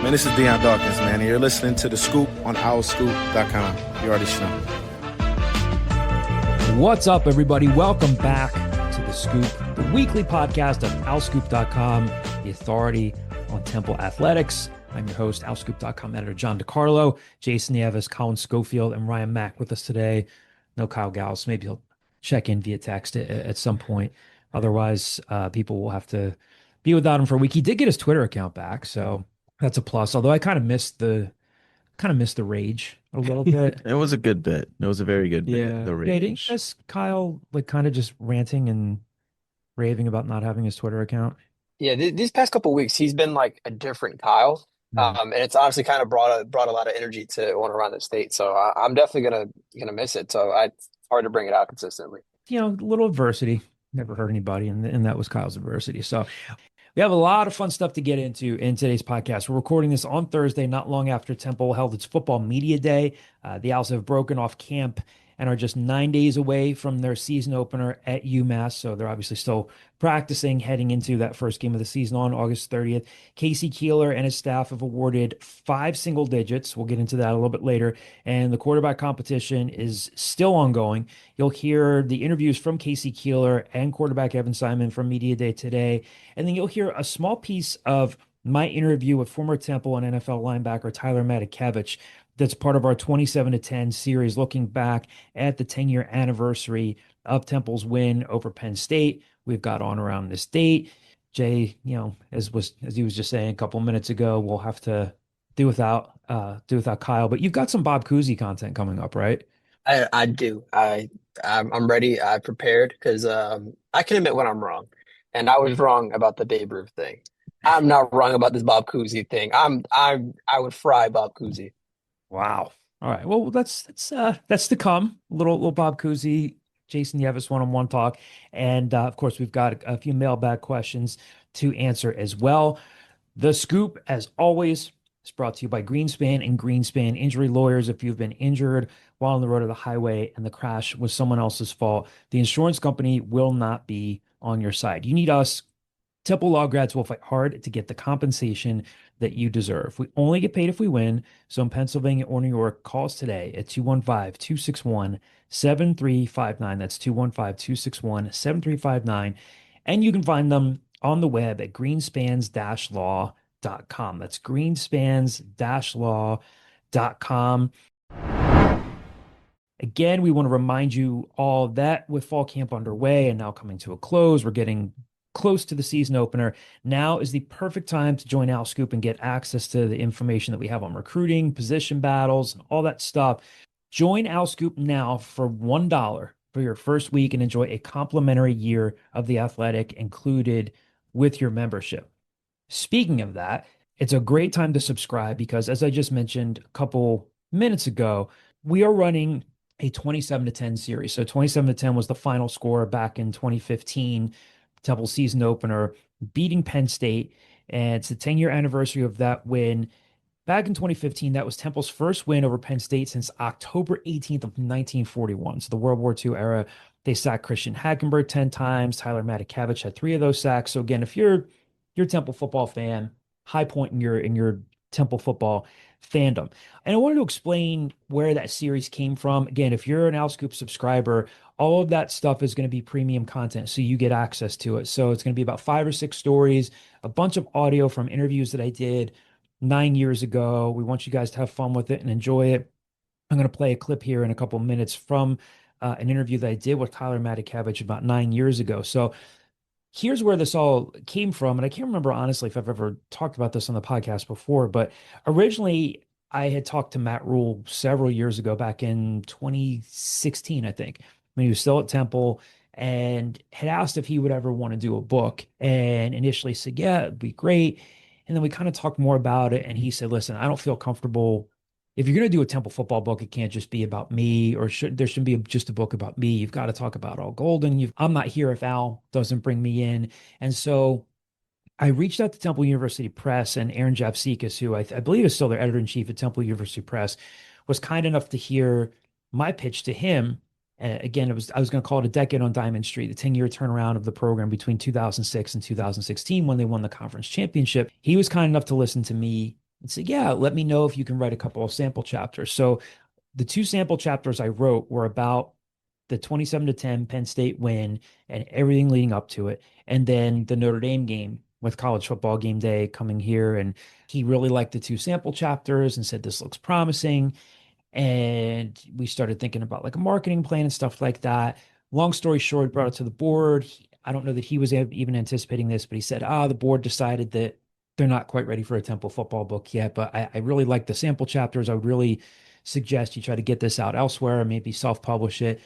Man, this is Deion Dawkins, man, and you're listening to The Scoop on OwlScoop.com. You already know. What's up, everybody? Welcome back to The Scoop, the weekly podcast of OwlScoop.com, the authority on Temple athletics. I'm your host, OwlScoop.com editor John DiCarlo, Jason Nieves, Colin Schofield, and Ryan Mack with us today. No Kyle Gauss. Maybe he'll check in via text at some point. Otherwise, people will have to be without him for a week. He did get his Twitter account back, so that's a plus. Although I kind of missed the rage a little bit. It was a good bit. It was a very good bit. The Yeah, didn't rage. miss Kyle kind of just ranting and raving about not having his Twitter account. Yeah, these past couple of weeks, he's been like a different Kyle, Yeah. and it's honestly kind of brought a lot of energy to want to run the state. So I'm definitely gonna miss it. So it's hard to bring it out consistently. A little adversity never hurt anybody, and that was Kyle's adversity. So we have a lot of fun stuff to get into in today's podcast. We're recording this on Thursday, not long after Temple held its football media day. The Owls have broken off camp and are just 9 days away from their season opener at UMass. So they're obviously still practicing heading into that first game of the season on August 30th. Casey Keeler and his staff have awarded 5 single digits. We'll get into that a little bit later. And the quarterback competition is still ongoing. You'll hear the interviews from Casey Keeler and quarterback Evan Simon from Media Day today. And then you'll hear a small piece of my interview with former Temple and NFL linebacker Tyler Matakevich. That's part of our 27-10 series, looking back at the 10-year anniversary of Temple's win over Penn State. We've got on around this date. Jay, as he was just saying a couple minutes ago, we'll have to do without Kyle. But you've got some Bob Cousy content coming up, right? I do. I'm ready. I prepared because I can admit when I'm wrong, and I was wrong about the Babe Ruth thing. I'm not wrong about this Bob Cousy thing. I would fry Bob Cousy. Wow. All right. Well, that's to come. Little Bob Cousy, Jason Nieves one-on-one talk, and of course we've got a few mailbag questions to answer as well. The Scoop, as always, is brought to you by Greenspan and Greenspan Injury Lawyers. If you've been injured while on the road or the highway and the crash was someone else's fault, the insurance company will not be on your side. You need us. Temple Law grads will fight hard to get the compensation that you deserve. We only get paid if we win. So in Pennsylvania or New York, call us today at 215-261-7359. That's 215-261-7359. And you can find them on the web at greenspans-law.com. That's greenspans-law.com. Again, we want to remind you all that with fall camp underway and now coming to a close, we're getting close to the season opener. Now is the perfect time to join OwlScoop and get access to the information that we have on recruiting, position battles, and all that stuff. Join OwlScoop now for $1 for your first week and enjoy a complimentary year of The Athletic included with your membership. Speaking of that, it's a great time to subscribe because, as I just mentioned a couple minutes ago, we are running a 27-10 series. So 27-10 was the final score back in 2015. Temple season opener, beating Penn State, and it's the 10-year anniversary of that win. Back in 2015, that was Temple's first win over Penn State since October 18th of 1941. So the World War II era, they sacked Christian Hackenberg 10 times. Tyler Matakevich had 3 of those sacks. So again, if you're a Temple football fan, high point in your Temple football fandom. And I wanted to explain where that series came from. Again, if you're an OwlScoop subscriber, all of that stuff is going to be premium content, so you get access to it. So it's going to be about 5 or 6 stories, a bunch of audio from interviews that I did 9 years ago. We want you guys to have fun with it and enjoy it. I'm going to play a clip here in a couple of minutes from an interview that I did with Tyler Matakevich about 9 years ago. So here's where this all came from. And I can't remember, honestly, if I've ever talked about this on the podcast before, but originally I had talked to Matt Rule several years ago, back in 2016, I think, when he was still at Temple, and had asked if he would ever want to do a book, and initially said, yeah, it'd be great. And then we kind of talked more about it. And he said, listen, I don't feel comfortable. If you're going to do a Temple football book, it can't just be about me, or there shouldn't be just a book about me. You've got to talk about Al Golden. I'm not here if Al doesn't bring me in. And so I reached out to Temple University Press, and Aaron Japsikis, who I believe is still their editor-in-chief at Temple University Press, was kind enough to hear my pitch to him. Again, I was going to call it a decade on Diamond Street, the 10-year turnaround of the program between 2006 and 2016 when they won the conference championship. He was kind enough to listen to me and said, yeah, let me know if you can write a couple of sample chapters. So the 2 sample chapters I wrote were about the 27-10 Penn State win and everything leading up to it. And then the Notre Dame game with college football game day coming here. And he really liked the 2 sample chapters and said, this looks promising. And we started thinking about like a marketing plan and stuff like that. Long story short, brought it to the board. I don't know that he was even anticipating this, but he said, the board decided that they're not quite ready for a Temple football book yet, but I really like the sample chapters. I would really suggest you try to get this out elsewhere and maybe self-publish it.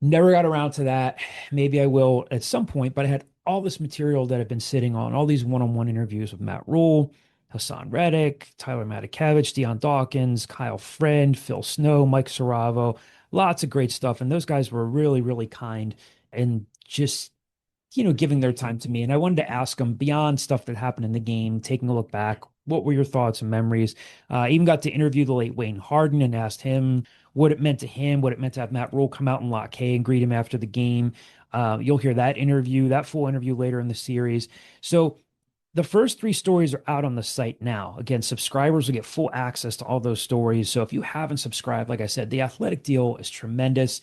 Never got around to that. Maybe I will at some point, but I had all this material that I've been sitting on, all these one-on-one interviews with Matt Rule, Hassan Reddick, Tyler Matakevich, Deion Dawkins, Kyle Friend, Phil Snow, Mike Saravo, lots of great stuff. And those guys were really, really kind and just, giving their time to me. And I wanted to ask them beyond stuff that happened in the game, taking a look back, what were your thoughts and memories? I even got to interview the late Wayne Harden and asked him what it meant to him, what it meant to have Matt Rule come out in Lot K and greet him after the game. You'll hear that full interview later in the series. So the first 3 stories are out on the site now. Again, subscribers will get full access to all those stories. So if you haven't subscribed, like I said, the Athletic deal is tremendous.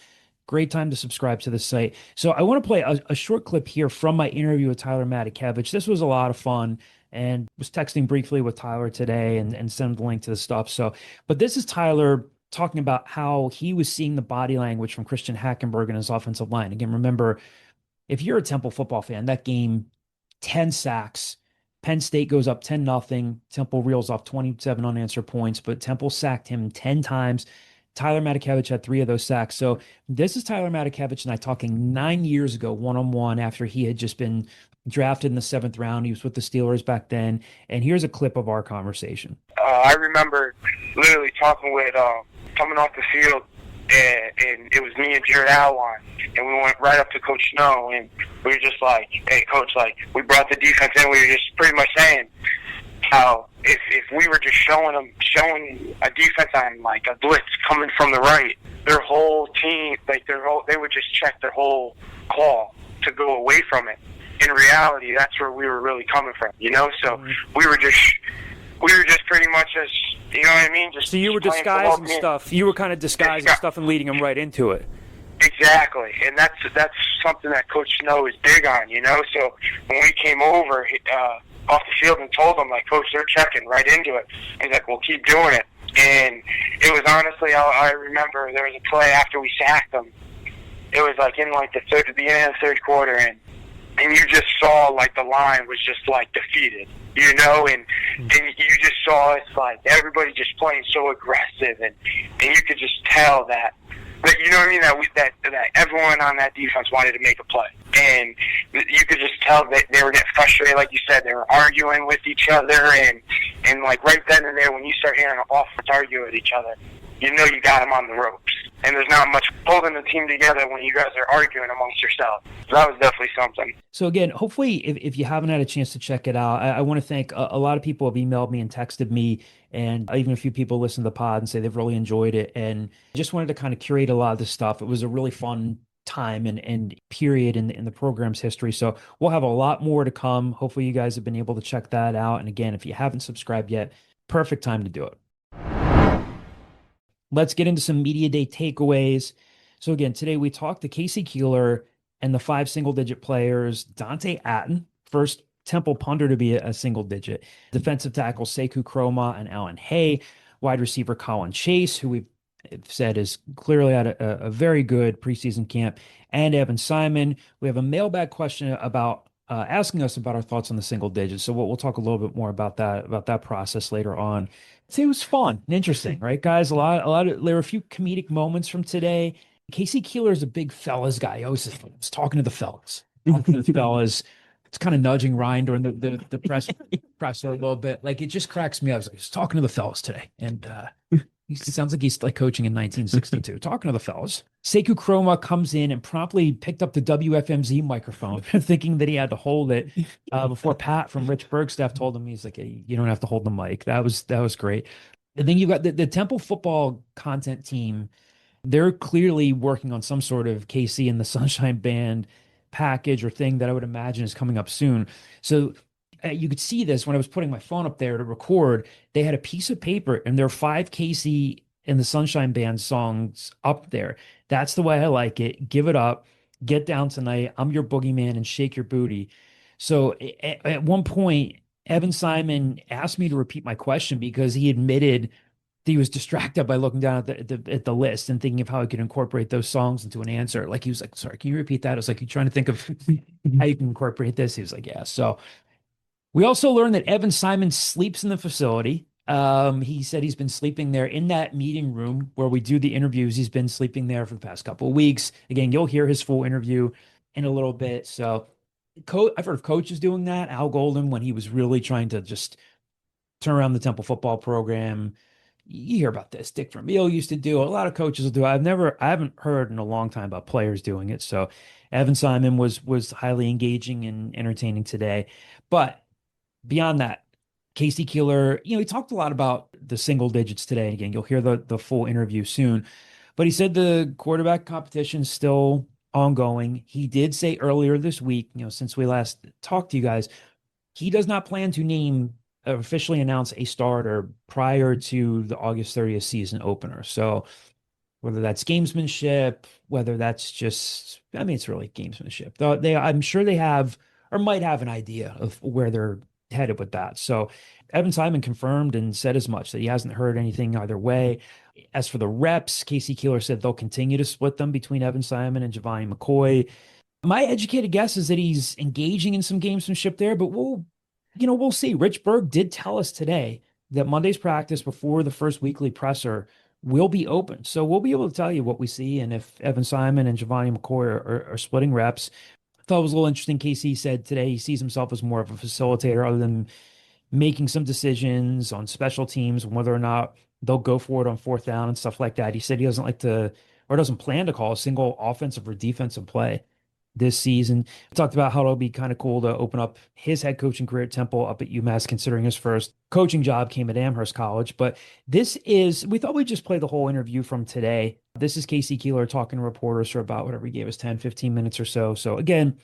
Great time to subscribe to the site. So I want to play a short clip here from my interview with Tyler Matakevich. This was a lot of fun, and was texting briefly with Tyler today and sent the link to the stuff. So, but this is Tyler talking about how he was seeing the body language from Christian Hackenberg and his offensive line. Again, remember, if you're a Temple football fan, that game, 10 sacks, Penn State goes up 10-0. Temple reels off 27 unanswered points, but Temple sacked him 10 times. Tyler Matakevich had 3 of those sacks. So this is Tyler Matakevich and I talking 9 years ago, one-on-one, after he had just been drafted in the 7th round. He was with the Steelers back then. And here's a clip of our conversation. I remember literally talking with, coming off the field, and it was me and Jared Alwan, and we went right up to Coach Snow, and we were just like, hey, Coach, like, we brought the defense in. We were just pretty much saying how if we were just showing a defense on, like, a blitz coming from the right, their whole team, like, they would just check their whole call to go away from it. In reality, that's where we were really coming from, So we were just pretty much just, you know what I mean? So you were disguising stuff. You were kind of disguising stuff and leading them right into it. Exactly, and that's something that Coach Snow is big on, So when we came over off the field and told them, like, Coach, they're checking right into it. He's like, well, keep doing it. And it was honestly, I remember there was a play after we sacked them. It was like in like the end of the 3rd quarter, and you just saw like the line was just like defeated, and you just saw it's like everybody just playing so aggressive, and you could just tell that you know what I mean, that everyone on that defense wanted to make a play, and you could just tell that they were getting frustrated. Like you said, they were arguing with each other, and like right then and there, when you start hearing offense arguing with each other, you got them on the ropes. And there's not much holding the team together when you guys are arguing amongst yourselves. So that was definitely something. So again, hopefully, if you haven't had a chance to check it out, I want to thank a lot of people have emailed me and texted me, and even a few people listen to the pod and say they've really enjoyed it. And just wanted to kind of curate a lot of this stuff. It was a really fun time and period in the program's history. So we'll have a lot more to come. Hopefully you guys have been able to check that out. And again, if you haven't subscribed yet, perfect time to do it. Let's get into some media day takeaways. So again, today we talked to Casey Keeler and the 5 single-digit players, Dante Atten, first Temple punter to be a single-digit, defensive tackle Sekou Chroma and Alan Hay, wide receiver Colin Chase, who we've said is clearly at a very good preseason camp, and Evan Simon. We have a mailbag question about asking us about our thoughts on the single digits. So we'll talk a little bit more about that process later on. It was fun and interesting, right, guys? There were a few comedic moments from today. Casey Keeler is a big fellas guy. He always was talking to the fellas. It's kind of nudging Ryan during the presser a little bit. Like, it just cracks me up. I was like, he's talking to the fellas today. And he sounds like he's like coaching in 1962, talking to the fellas. Sekou Chroma comes in and promptly picked up the WFMZ microphone, thinking that he had to hold it before Pat from Rich Bergstaff told him, he's like, hey, you don't have to hold the mic. That was great. And then you got the Temple football content team. They're clearly working on some sort of KC and the Sunshine Band package or thing that I would imagine is coming up soon. So you could see this when I was putting my phone up there to record. They had a piece of paper and there are 5 Casey and the Sunshine Band songs up there. That's the way I like it. Give it up. Get down tonight. I'm your boogeyman and shake your booty. So at one point, Evan Simon asked me to repeat my question because he admitted that he was distracted by looking down at the list and thinking of how he could incorporate those songs into an answer. Like he was like, sorry, can you repeat that? I was like, you trying to think of how you can incorporate this? He was like, yeah. So we also learned that Evan Simon sleeps in the facility. He said he's been sleeping there in that meeting room where we do the interviews. He's been sleeping there for the past couple of weeks. Again, you'll hear his full interview in a little bit. So I've heard of coaches doing that. Al Golden, when he was really trying to just turn around the Temple football program. You hear about this. Dick Vermeil used to do. A lot of coaches will do. I haven't heard in a long time about players doing it. So Evan Simon was highly engaging and entertaining today. But beyond that, Casey Keeler, he talked a lot about the single digits today. Again, you'll hear the full interview soon. But he said the quarterback competition is still ongoing. He did say earlier this week, since we last talked to you guys, he does not plan to officially announce a starter prior to the August 30th season opener. So whether that's gamesmanship, whether that's just, it's really gamesmanship. I'm sure they have or might have an idea of where they're headed with that. So Evan Simon confirmed and said as much, that he hasn't heard anything either way. As for the reps, Casey Keeler said they'll continue to split them between Evan Simon and Javani McCoy. My educated guess is that he's engaging in some gamesmanship there, but we'll see. Rich Berg did tell us today that Monday's practice before the first weekly presser will be open. So we'll be able to tell you what we see and if Evan Simon and Javani McCoy are splitting reps. I thought it was a little interesting. Casey said today he sees himself as more of a facilitator other than making some decisions on special teams, whether or not they'll go for it on 4th down and stuff like that. He said he doesn't like to or doesn't plan to call a single offensive or defensive play this season. We talked about how it'll be kind of cool to open up his head coaching career at Temple up at UMass, considering his first coaching job came at Amherst College. But we thought we'd just play the whole interview from today. This is Casey Keeler talking to reporters for about whatever he gave us, 10, 15 minutes or so. So again,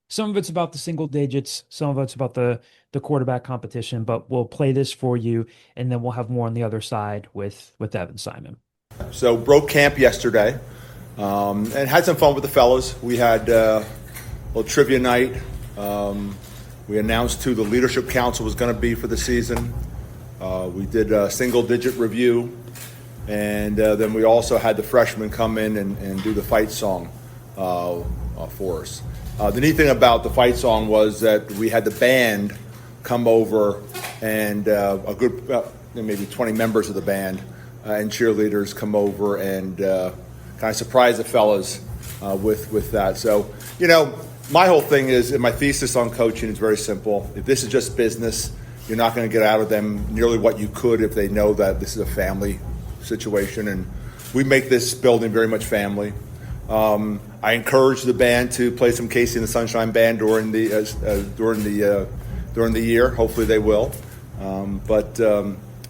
some of it's about the single digits, some of it's about the quarterback competition, but we'll play this for you, and then we'll have more on the other side with Evan Simon. So broke camp yesterday. And had some fun with the fellas. We had a little trivia night. We announced who the leadership council was going to be for the season. We did a single-digit review. And then we also had the freshmen come in and do the fight song for us. The neat thing about the fight song was that we had the band come over and a group, maybe 20 members of the band and cheerleaders come over and kind of surprise the fellas with that. So, my whole thing is, and my thesis on coaching is very simple. If this is just business, you're not going to get out of them nearly what you could if they know that this is a family situation. And we make this building very much family. I encourage the band to play some Casey and the Sunshine Band during the year. Hopefully they will.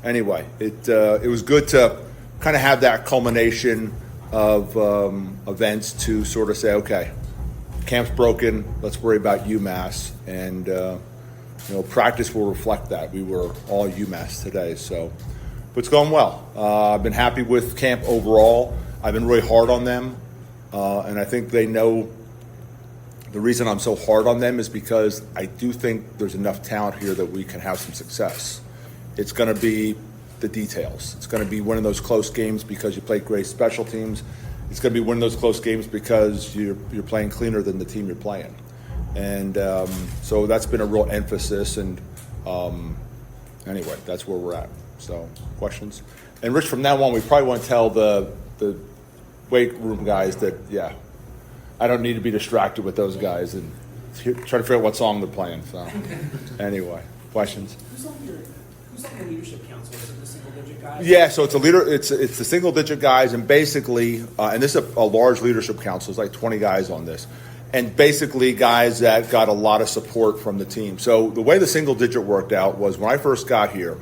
Anyway, it was good to kind of have that culmination of events to sort of say, okay, camp's broken, let's worry about UMass, and practice will reflect that. We were all UMass today, so but it's going well. I've been happy with camp overall. I've been really hard on them, and I think they know the reason I'm so hard on them is because I do think there's enough talent here that we can have some success. It's going to be the details. It's going to be one of those close games because you play great special teams. It's going to be one of those close games because you're playing cleaner than the team you're playing. And so that's been a real emphasis. And anyway, that's where we're at. So questions? And Rich, from now on, we probably want to tell the weight room guys that, I don't need to be distracted with those guys and try to figure out what song they're playing. So anyway, questions? Who's on the leadership council? Is it the single-digit guys? Yeah, so it's the single-digit guys, and basically, and this is a large leadership council. There's like 20 guys on this, and basically guys that got a lot of support from the team. So the way the single-digit worked out was when I first got here,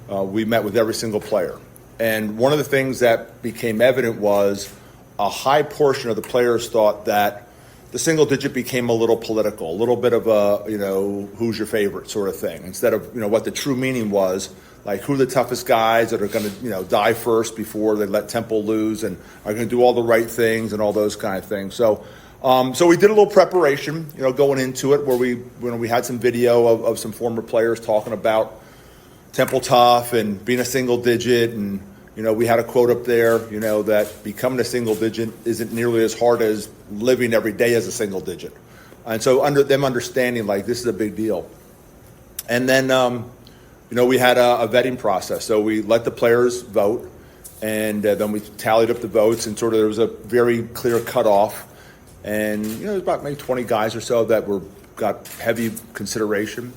we met with every single player, and one of the things that became evident was a high portion of the players thought that the single digit became a little political, a little bit of a, who's your favorite sort of thing, instead of, what the true meaning was, like who are the toughest guys that are going to, die first before they let Temple lose and are going to do all the right things and all those kind of things. So we did a little preparation, going into it, where we had some video of some former players talking about Temple tough and being a single digit, and we had a quote up there, that becoming a single digit isn't nearly as hard as living every day as a single digit. And so understanding like this is a big deal. And then, we had a vetting process. So we let the players vote, and then we tallied up the votes, and sort of there was a very clear cutoff. And, there's about maybe 20 guys or so that got heavy consideration.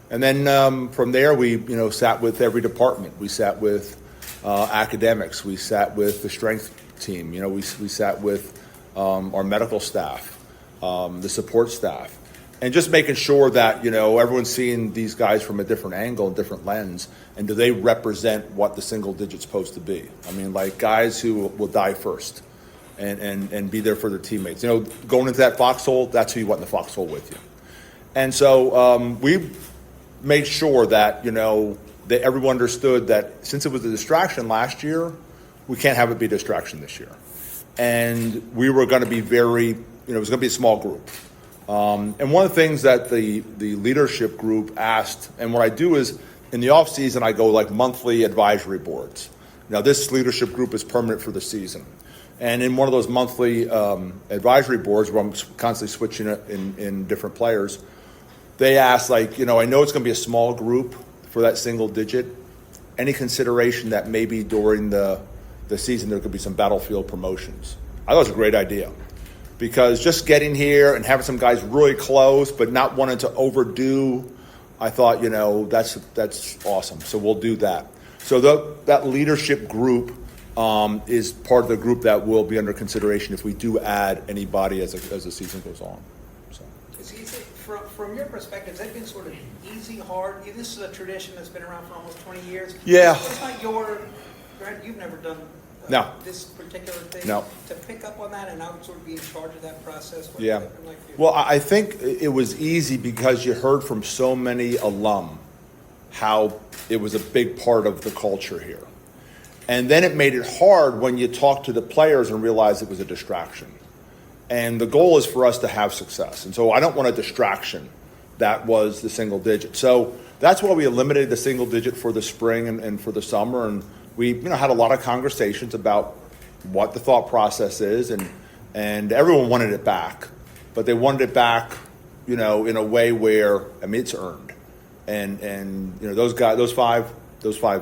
And then from there, we, sat with every department. We sat with academics. We sat with the strength team. We sat with our medical staff, the support staff, and just making sure that, everyone's seeing these guys from a different angle and different lens, and do they represent what the single digit's supposed to be? I mean, like guys who will die first and be there for their teammates. Going into that foxhole, that's who you want in the foxhole with you. And so we made sure that, that everyone understood that since it was a distraction last year, we can't have it be a distraction this year. And we were going to be very, it was going to be a small group. And one of the things that the leadership group asked, and what I do is in the off season, I go like monthly advisory boards. Now this leadership group is permanent for the season. And in one of those monthly advisory boards where I'm constantly switching it in different players, they asked, like, I know it's going to be a small group for that single digit. Any consideration that maybe during the season there could be some battlefield promotions? I thought it was a great idea, because just getting here and having some guys really close but not wanting to overdo, I thought, that's awesome. So we'll do that. So that leadership group is part of the group that will be under consideration if we do add anybody as the season goes on. So. From your perspective, has that been sort of easy, hard? This is a tradition that's been around for almost 20 years. Yeah. It's not you've never done no. this particular thing. No. To pick up on that and now sort of be in charge of that process. Yeah. Well, I think it was easy because you heard from so many alum how it was a big part of the culture here. And then it made it hard when you talk to the players and realize it was a distraction. And the goal is for us to have success. And so I don't want a distraction that was the single digit. So that's why we eliminated the single digit for the spring and for the summer. And we had a lot of conversations about what the thought process is. And everyone wanted it back. But they wanted it back, in a way where, it's earned. And those five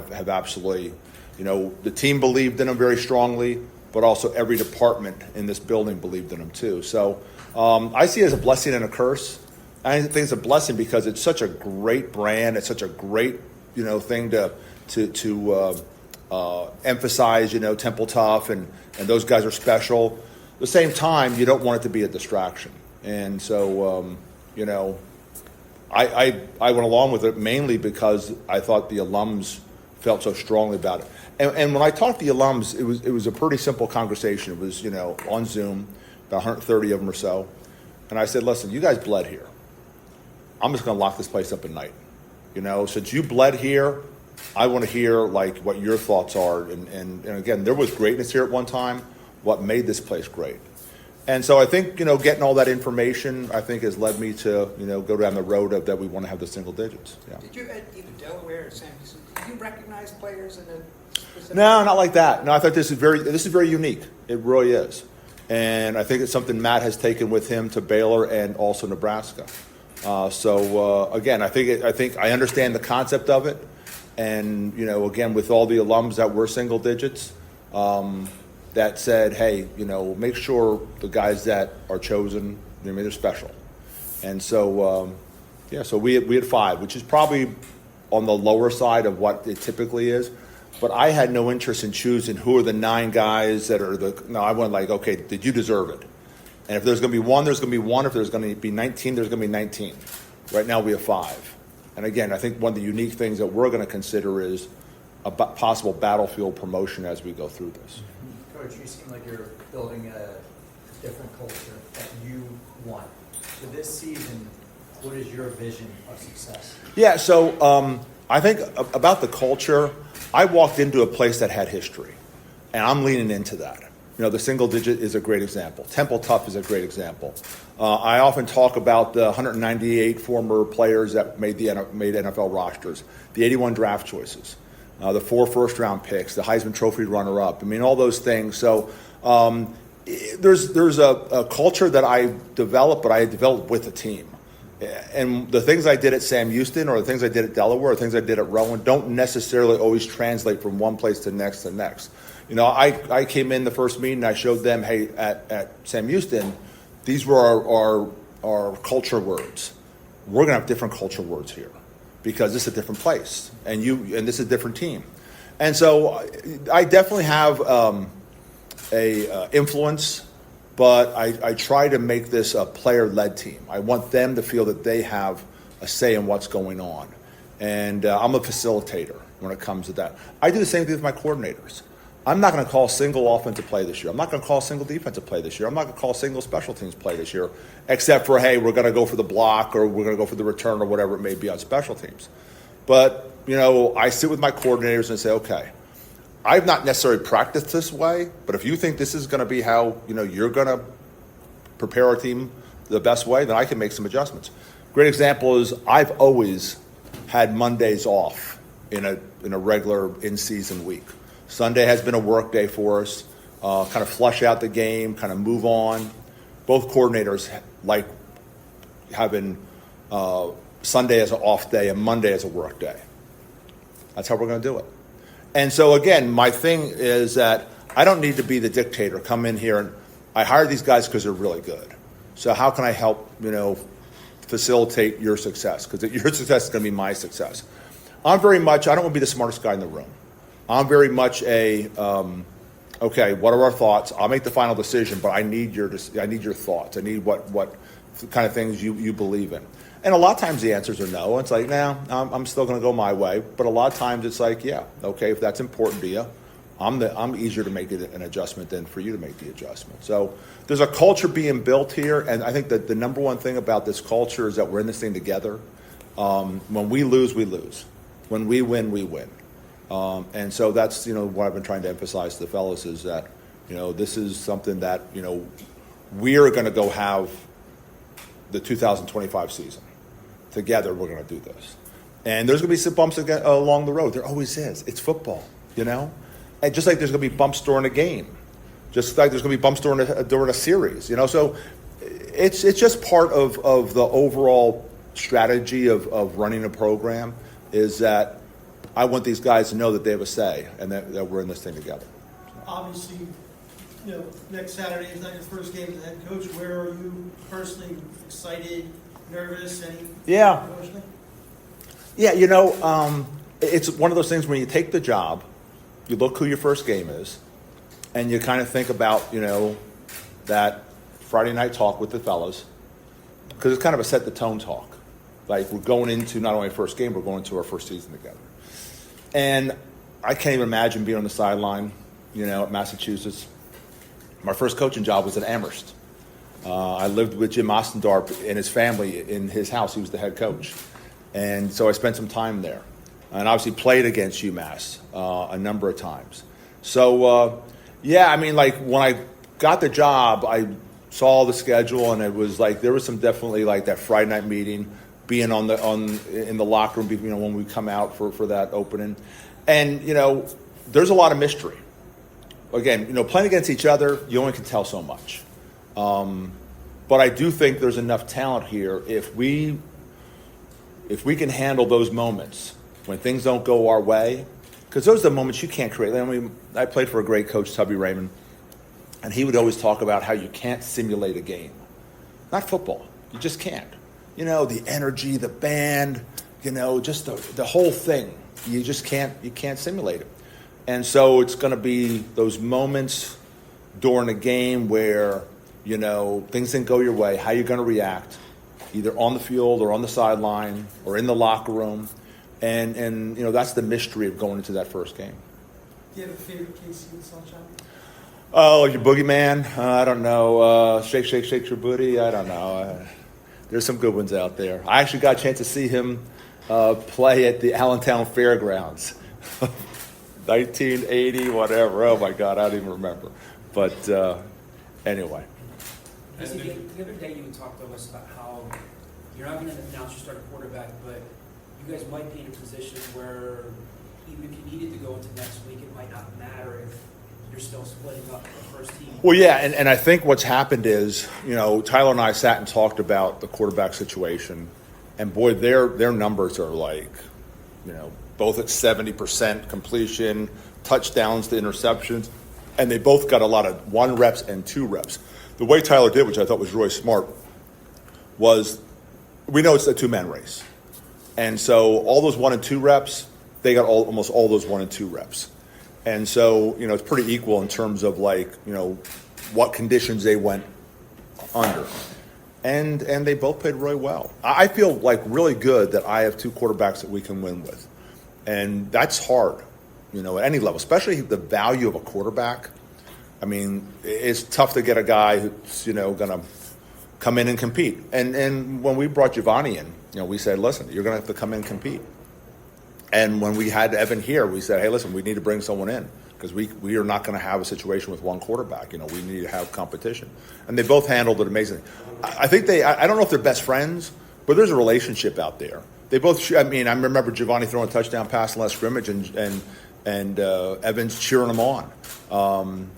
have absolutely, the team believed in them very strongly, but also every department in this building believed in them too. So I see it as a blessing and a curse. I think it's a blessing because it's such a great brand. It's such a great, thing to emphasize, Temple Tough, and those guys are special. At the same time, you don't want it to be a distraction. And so, I went along with it mainly because I thought the alums felt so strongly about it. And when I talked to the alums, it was a pretty simple conversation. It was, on Zoom, about 130 of them or so. And I said, listen, you guys bled here. I'm just going to lock this place up at night. Since you bled here, I want to hear, like, what your thoughts are. And again, there was greatness here at one time. What made this place great? And so I think, getting all that information, I think, has led me to, go down the road of that we want to have the single digits. Yeah. Did you, at either Delaware or San Francisco, did you recognize players in the specific? No, not like that. No, I thought this is very unique. It really is. And I think it's something Matt has taken with him to Baylor and also Nebraska. Again, I think I understand the concept of it. And, again, with all the alums that were single digits, that said, hey, make sure the guys that are chosen, they're special. And so, so we had 5, which is probably on the lower side of what it typically is. But I had no interest in choosing who are the 9 guys that are I went like, okay, did you deserve it? And if there's going to be 1, there's going to be 1. If there's going to be 19, there's going to be 19. Right now we have 5. And again, I think one of the unique things that we're going to consider is a possible battlefield promotion as we go through this. Coach, you seem like you're building a different culture that you want. So this season, what is your vision of success? Yeah, so I think about the culture, I walked into a place that had history, and I'm leaning into that. The single digit is a great example. Temple Tough is a great example. I often talk about the 198 former players that made NFL rosters, the 81 draft choices, the 4 first-round picks, the Heisman Trophy runner-up. I mean, all those things. So there's a culture that I developed, but I developed with a team. And the things I did at Sam Houston or the things I did at Delaware or the things I did at Rowan don't necessarily always translate from one place to next to next. I came in the first meeting and I showed them, hey, at Sam Houston, these were our culture words. We're going to have different culture words here because this is a different place and this is a different team. And so I definitely have a influence, but I try to make this a player-led team. I want them to feel that they have a say in what's going on. And I'm a facilitator when it comes to that. I do the same thing with my coordinators. I'm not going to call single offensive play this year. I'm not going to call single defensive play this year. I'm not going to call single special teams play this year, except for, hey, we're going to go for the block or we're going to go for the return or whatever it may be on special teams. But, I sit with my coordinators and say, okay, I've not necessarily practiced this way, but if you think this is going to be how, you're going to prepare our team the best way, then I can make some adjustments. Great example is I've always had Mondays off in a regular in-season week. Sunday has been a work day for us, kind of flush out the game, kind of move on. Both coordinators like having Sunday as an off day and Monday as a work day. That's how we're going to do it. And so, again, my thing is that I don't need to be the dictator, come in here, and I hire these guys because they're really good. So how can I help, facilitate your success? Because your success is going to be my success. I don't want to be the smartest guy in the room. I'm very much okay, what are our thoughts? I'll make the final decision, but I need your thoughts. I need what kind of things you believe in. And a lot of times the answers are no. It's like, I'm still going to go my way. But a lot of times it's like, yeah, okay, if that's important to you, I'm easier to make an adjustment than for you to make the adjustment. So there's a culture being built here, and I think that the number one thing about this culture is that we're in this thing together. When we lose, we lose. When we win, we win. And so that's, what I've been trying to emphasize to the fellas is that, this is something that, we're going to go have the 2025 season. Together, we're going to do this. And there's going to be some bumps along the road. There always is. It's football, And just like there's going to be bumps during a game. Just like there's going to be bumps during a series, So it's just part of the overall strategy of running a program is that I want these guys to know that they have a say and that we're in this thing together. Obviously, next Saturday is not your first game as head coach. Where are you personally excited, nervous, emotionally? Yeah, it's one of those things when you take the job, you look who your first game is, and you kind of think about, that Friday night talk with the fellas, because it's kind of a set the tone talk. Like we're going into not only first game, we're going into our first season together. And I can't even imagine being on the sideline, at Massachusetts. My first coaching job was at Amherst. I lived with Jim Ostendorp and his family in his house. He was the head coach. And so I spent some time there. And obviously played against UMass a number of times. So, when I got the job, I saw the schedule, and it was like there was some definitely like that Friday night meeting, being in the locker room, when we come out for that opening. And, there's a lot of mystery. Again, playing against each other, you only can tell so much. But I do think there's enough talent here if we can handle those moments when things don't go our way, because those are the moments you can't create. I played for a great coach, Tubby Raymond, and he would always talk about how you can't simulate a game. Not football. You just can't. The energy, the band, just the whole thing. You just can't simulate it. And so it's going to be those moments during a game where, things didn't go your way, how you're going to react, either on the field or on the sideline or in the locker room. And that's the mystery of going into that first game. Do you have a favorite KC in Sunshine? Oh, your boogeyman? I don't know. Shake, shake, shake your booty? I don't know. There's some good ones out there. I actually got a chance to see him play at the Allentown Fairgrounds. 1980, whatever. Oh, my God, I don't even remember. But anyway. The other day you talked to us about how you're not going to announce your starting quarterback, but you guys might be in a position where even if you needed to go into next week, it might not matter if you're still splitting up the first team. Well, yeah, and I think what's happened is, Tyler and I sat and talked about the quarterback situation, and boy, their numbers are like, both at 70% completion, touchdowns to interceptions, and they both got a lot of 1 reps and 2 reps. The way Tyler did, which I thought was really smart, was we know it's a 2-man race. And so all those 1 and 2 reps, they got almost all those 1 and 2 reps. And so, it's pretty equal in terms of what conditions they went under. And they both played really well. I feel really good that I have 2 quarterbacks that we can win with. And that's hard, at any level, especially the value of a quarterback. I mean, it's tough to get a guy who's, going to come in and compete. And when we brought Giovanni in, we said, listen, you're going to have to come in and compete. And when we had Evan here, we said, hey, listen, we need to bring someone in because we are not going to have a situation with 1 quarterback. We need to have competition. And they both handled it amazingly. I think I don't know if they're best friends, but there's a relationship out there. They both, I remember Giovanni throwing a touchdown pass in last scrimmage and Evans cheering them on.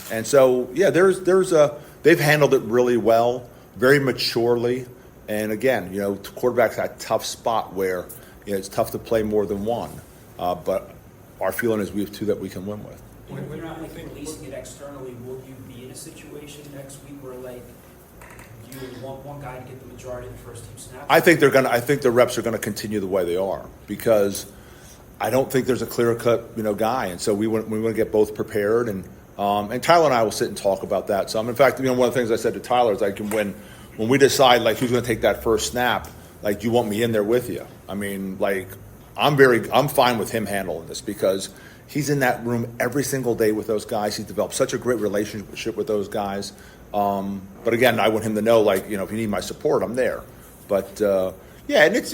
And so, yeah, they've handled it really well, very maturely. And again, quarterback's that tough spot where it's tough to play more than 1. But our feeling is we have 2 that we can win with. When you're not releasing it externally, will you be in a situation next week where you want one guy to get the majority of the first team snaps? I think the reps are gonna continue the way they are because I don't think there's a clear-cut, guy, and so we want to get both prepared, and Tyler and I will sit and talk about that. So, in fact, one of the things I said to Tyler is when we decide who's going to take that first snap, you want me in there with you. I'm fine with him handling this because he's in that room every single day with those guys. He's developed such a great relationship with those guys. But again, I want him to know, if you need my support, I'm there. But yeah, and it's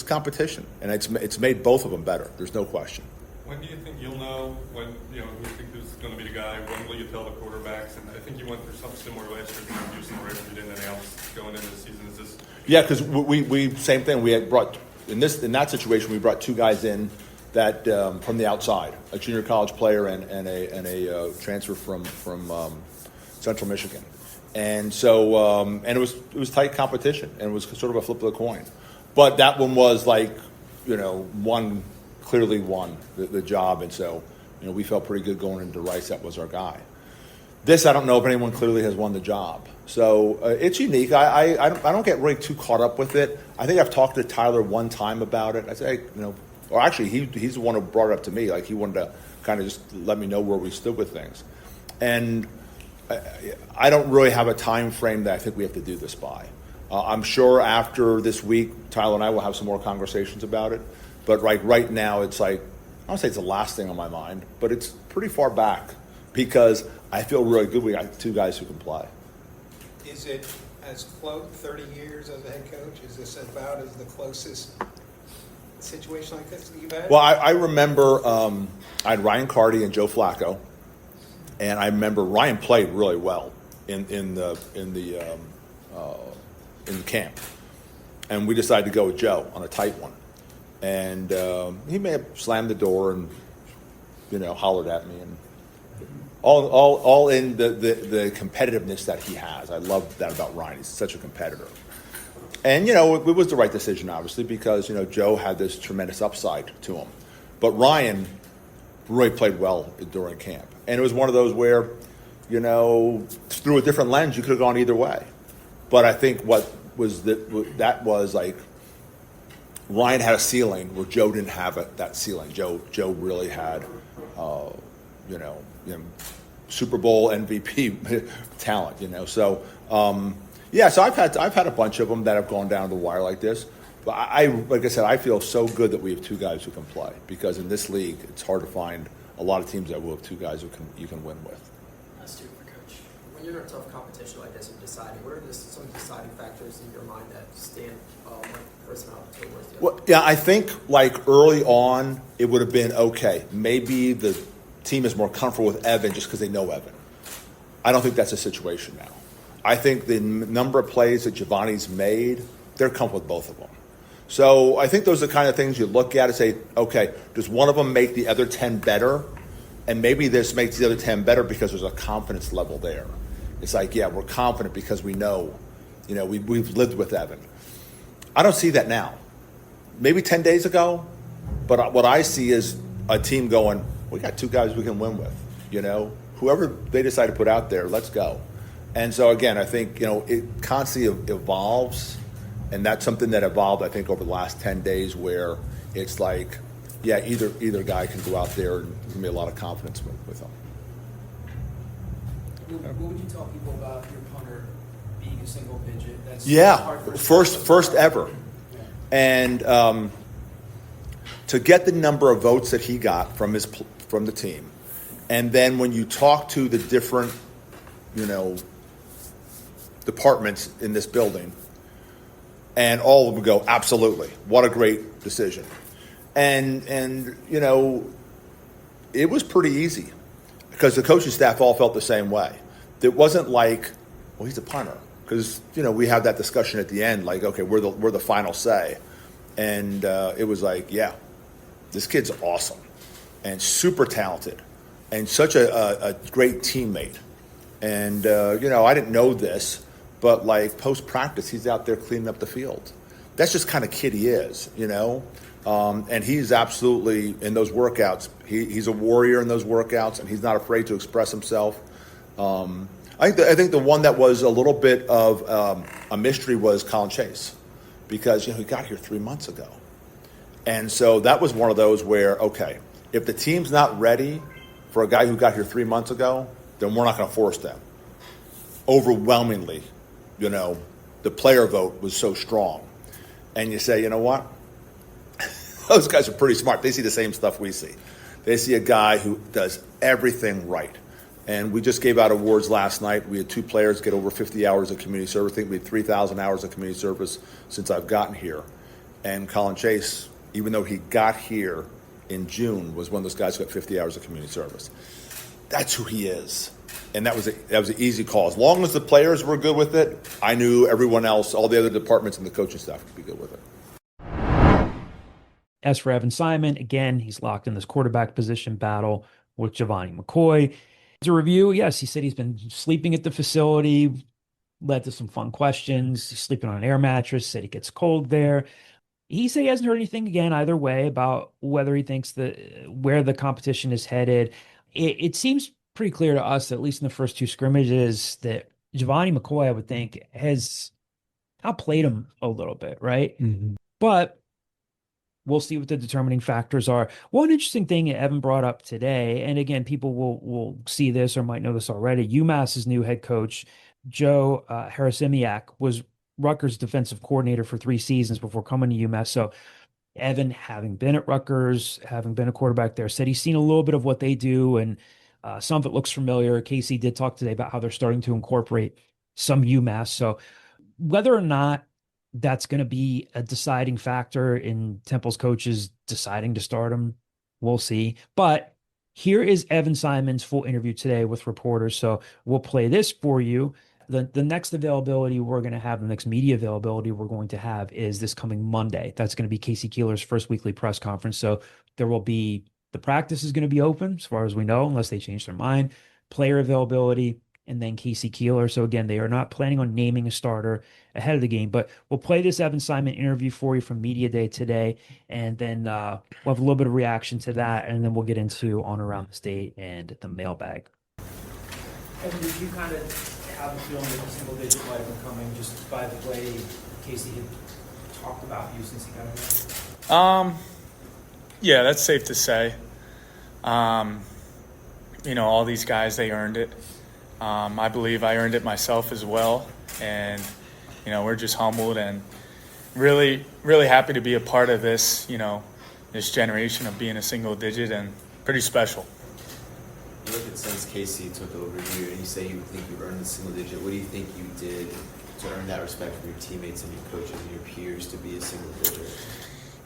competition, and it's made both of them better. There's no question. When do you think you'll know when you think who's going to be the guy? When will you tell the quarterbacks? And I think you went through something similar last year. You used some race you didn't announce going into the season. Is this? Yeah, because we same thing. We had brought in that situation. We brought 2 guys in that from the outside, a junior college player and a transfer from Central Michigan, and so and it was tight competition, and it was sort of a flip of the coin. But that one was one clearly won the job, and so we felt pretty good going into Rice. That was our guy. This, I don't know if anyone clearly has won the job. So it's unique. I don't get really too caught up with it. I think I've talked to Tyler one time about it. I say, or actually he's the one who brought it up to me. He wanted to kind of just let me know where we stood with things. And I don't really have a time frame that I think we have to do this by. I'm sure after this week, Tyler and I will have some more conversations about it. But right now, it's I don't say it's the last thing on my mind, but it's pretty far back because I feel really good we got 2 guys who can play. Is it as close, 30 years as a head coach, is this about as the closest situation like this that you've had? Well, I remember I had Ryan Carty and Joe Flacco, and I remember Ryan played really well in the camp, and we decided to go with Joe on a tight one, and he may have slammed the door and hollered at me and all in the competitiveness that he has. I love that about Ryan. He's such a competitor. And, it was the right decision, obviously, because, Joe had this tremendous upside to him. But Ryan really played well during camp. And it was one of those where, through a different lens, you could have gone either way. But I think what was that was Ryan had a ceiling where Joe didn't have that ceiling. Joe really had, Super Bowl MVP talent, So, so I've had a bunch of them that have gone down the wire like this. But like I said, I feel so good that we have 2 guys who can play because in this league, it's hard to find a lot of teams that will have two guys you can win with. That's true for Coach. When you're in a tough competition like this and deciding, what are some deciding factors in your mind that stand one person out to worth the other? Well, yeah, I think like early on, it would have been okay. Maybe the team is more comfortable with Evan just because they know Evan. I don't think that's the situation now. I think the number of plays that Giovanni's made, they're comfortable with both of them. So I think those are the kind of things you look at and say, okay, does one of them make the other 10 better? And maybe this makes the other 10 better because there's a confidence level there. It's like, yeah, we're confident because we know, we've lived with Evan. I don't see that now. Maybe 10 days ago, but what I see is a team going, we got two guys we can win with. Whoever they decide to put out there, let's go. And so, again, I think, it constantly evolves, and that's something that evolved, I think, over the last 10 days where it's like, yeah, either guy can go out there and there's going to be a lot of confidence with them. What would you tell people about your punter being a single digit? That's first ever. Yeah. And to get the number of votes that he got from the team, and then when you talk to the different, departments in this building, and all of them go, absolutely, what a great decision. And it was pretty easy because the coaching staff all felt the same way. It wasn't like, well, he's a punter, because we had that discussion at the end, like, okay, we're the final say, and it was like, yeah, this kid's awesome and super talented and such a great teammate. And I didn't know this, but like post practice, he's out there cleaning up the field. That's just kind of kid he is, and he's absolutely in those workouts. He's a warrior in those workouts, and he's not afraid to express himself. I think the one that was a little bit of a mystery was Colin Chase, because he got here 3 months ago, and so that was one of those where, okay, if the team's not ready for a guy who got here 3 months ago, then we're not going to force them. Overwhelmingly, the player vote was so strong, and you say, you know what? Those guys are pretty smart. They see the same stuff we see. They see a guy who does everything right. And we just gave out awards last night. We had 2 players get over 50 hours of community service. I think we had 3,000 hours of community service since I've gotten here. And Colin Chase, even though he got here in June, was one of those guys who got 50 hours of community service. That's who he is. And that was an easy call. As long as the players were good with it, I knew everyone else, all the other departments and the coaching staff would be good with it. As for Evan Simon, again, he's locked in this quarterback position battle with Giovanni McCoy. To review, yes, he said he's been sleeping at the facility, led to some fun questions. He's sleeping on an air mattress, said it gets cold there. He said he hasn't heard anything again either way about whether he thinks where the competition is headed. It seems pretty clear to us that at least in the first 2 scrimmages that Giovanni McCoy, I would think, has outplayed him a little bit, right? Mm-hmm. But we'll see what the determining factors are. One interesting thing Evan brought up today, and again, people will see this or might know this already, UMass's new head coach, Joe Harasimiak, was Rutgers' defensive coordinator for 3 seasons before coming to UMass. So Evan, having been at Rutgers, having been a quarterback there, said he's seen a little bit of what they do, and some of it looks familiar. Casey did talk today about how they're starting to incorporate some UMass. So whether or not that's going to be a deciding factor in Temple's coaches deciding to start him, we'll see. But here is Evan Simon's full interview today with reporters. So we'll play this for you. The next availability we're going to have, the next media availability we're going to have is this coming Monday. That's going to be Casey Keeler's first weekly press conference. So there will be, the practice is going to be open as far as we know, unless they change their mind, player availability, and then Casey Keeler. So again, they are not planning on naming a starter ahead of the game, but we'll play this Evan Simon interview for you from Media Day today, and then we'll have a little bit of reaction to that, and then we'll get into On Around the State and the mailbag. Evan, did you kind of have a feeling that the single digit might have been coming just by the way Casey had talked about you since he got here? Yeah, that's safe to say. All these guys, they earned it. I believe I earned it myself as well. And, we're just humbled and really, really happy to be a part of this, this generation of being a single digit, and pretty special. you look at since Casey took over here, and you say you think you've earned the single digit, what do you think you did to earn that respect from your teammates and your coaches and your peers to be a single digit?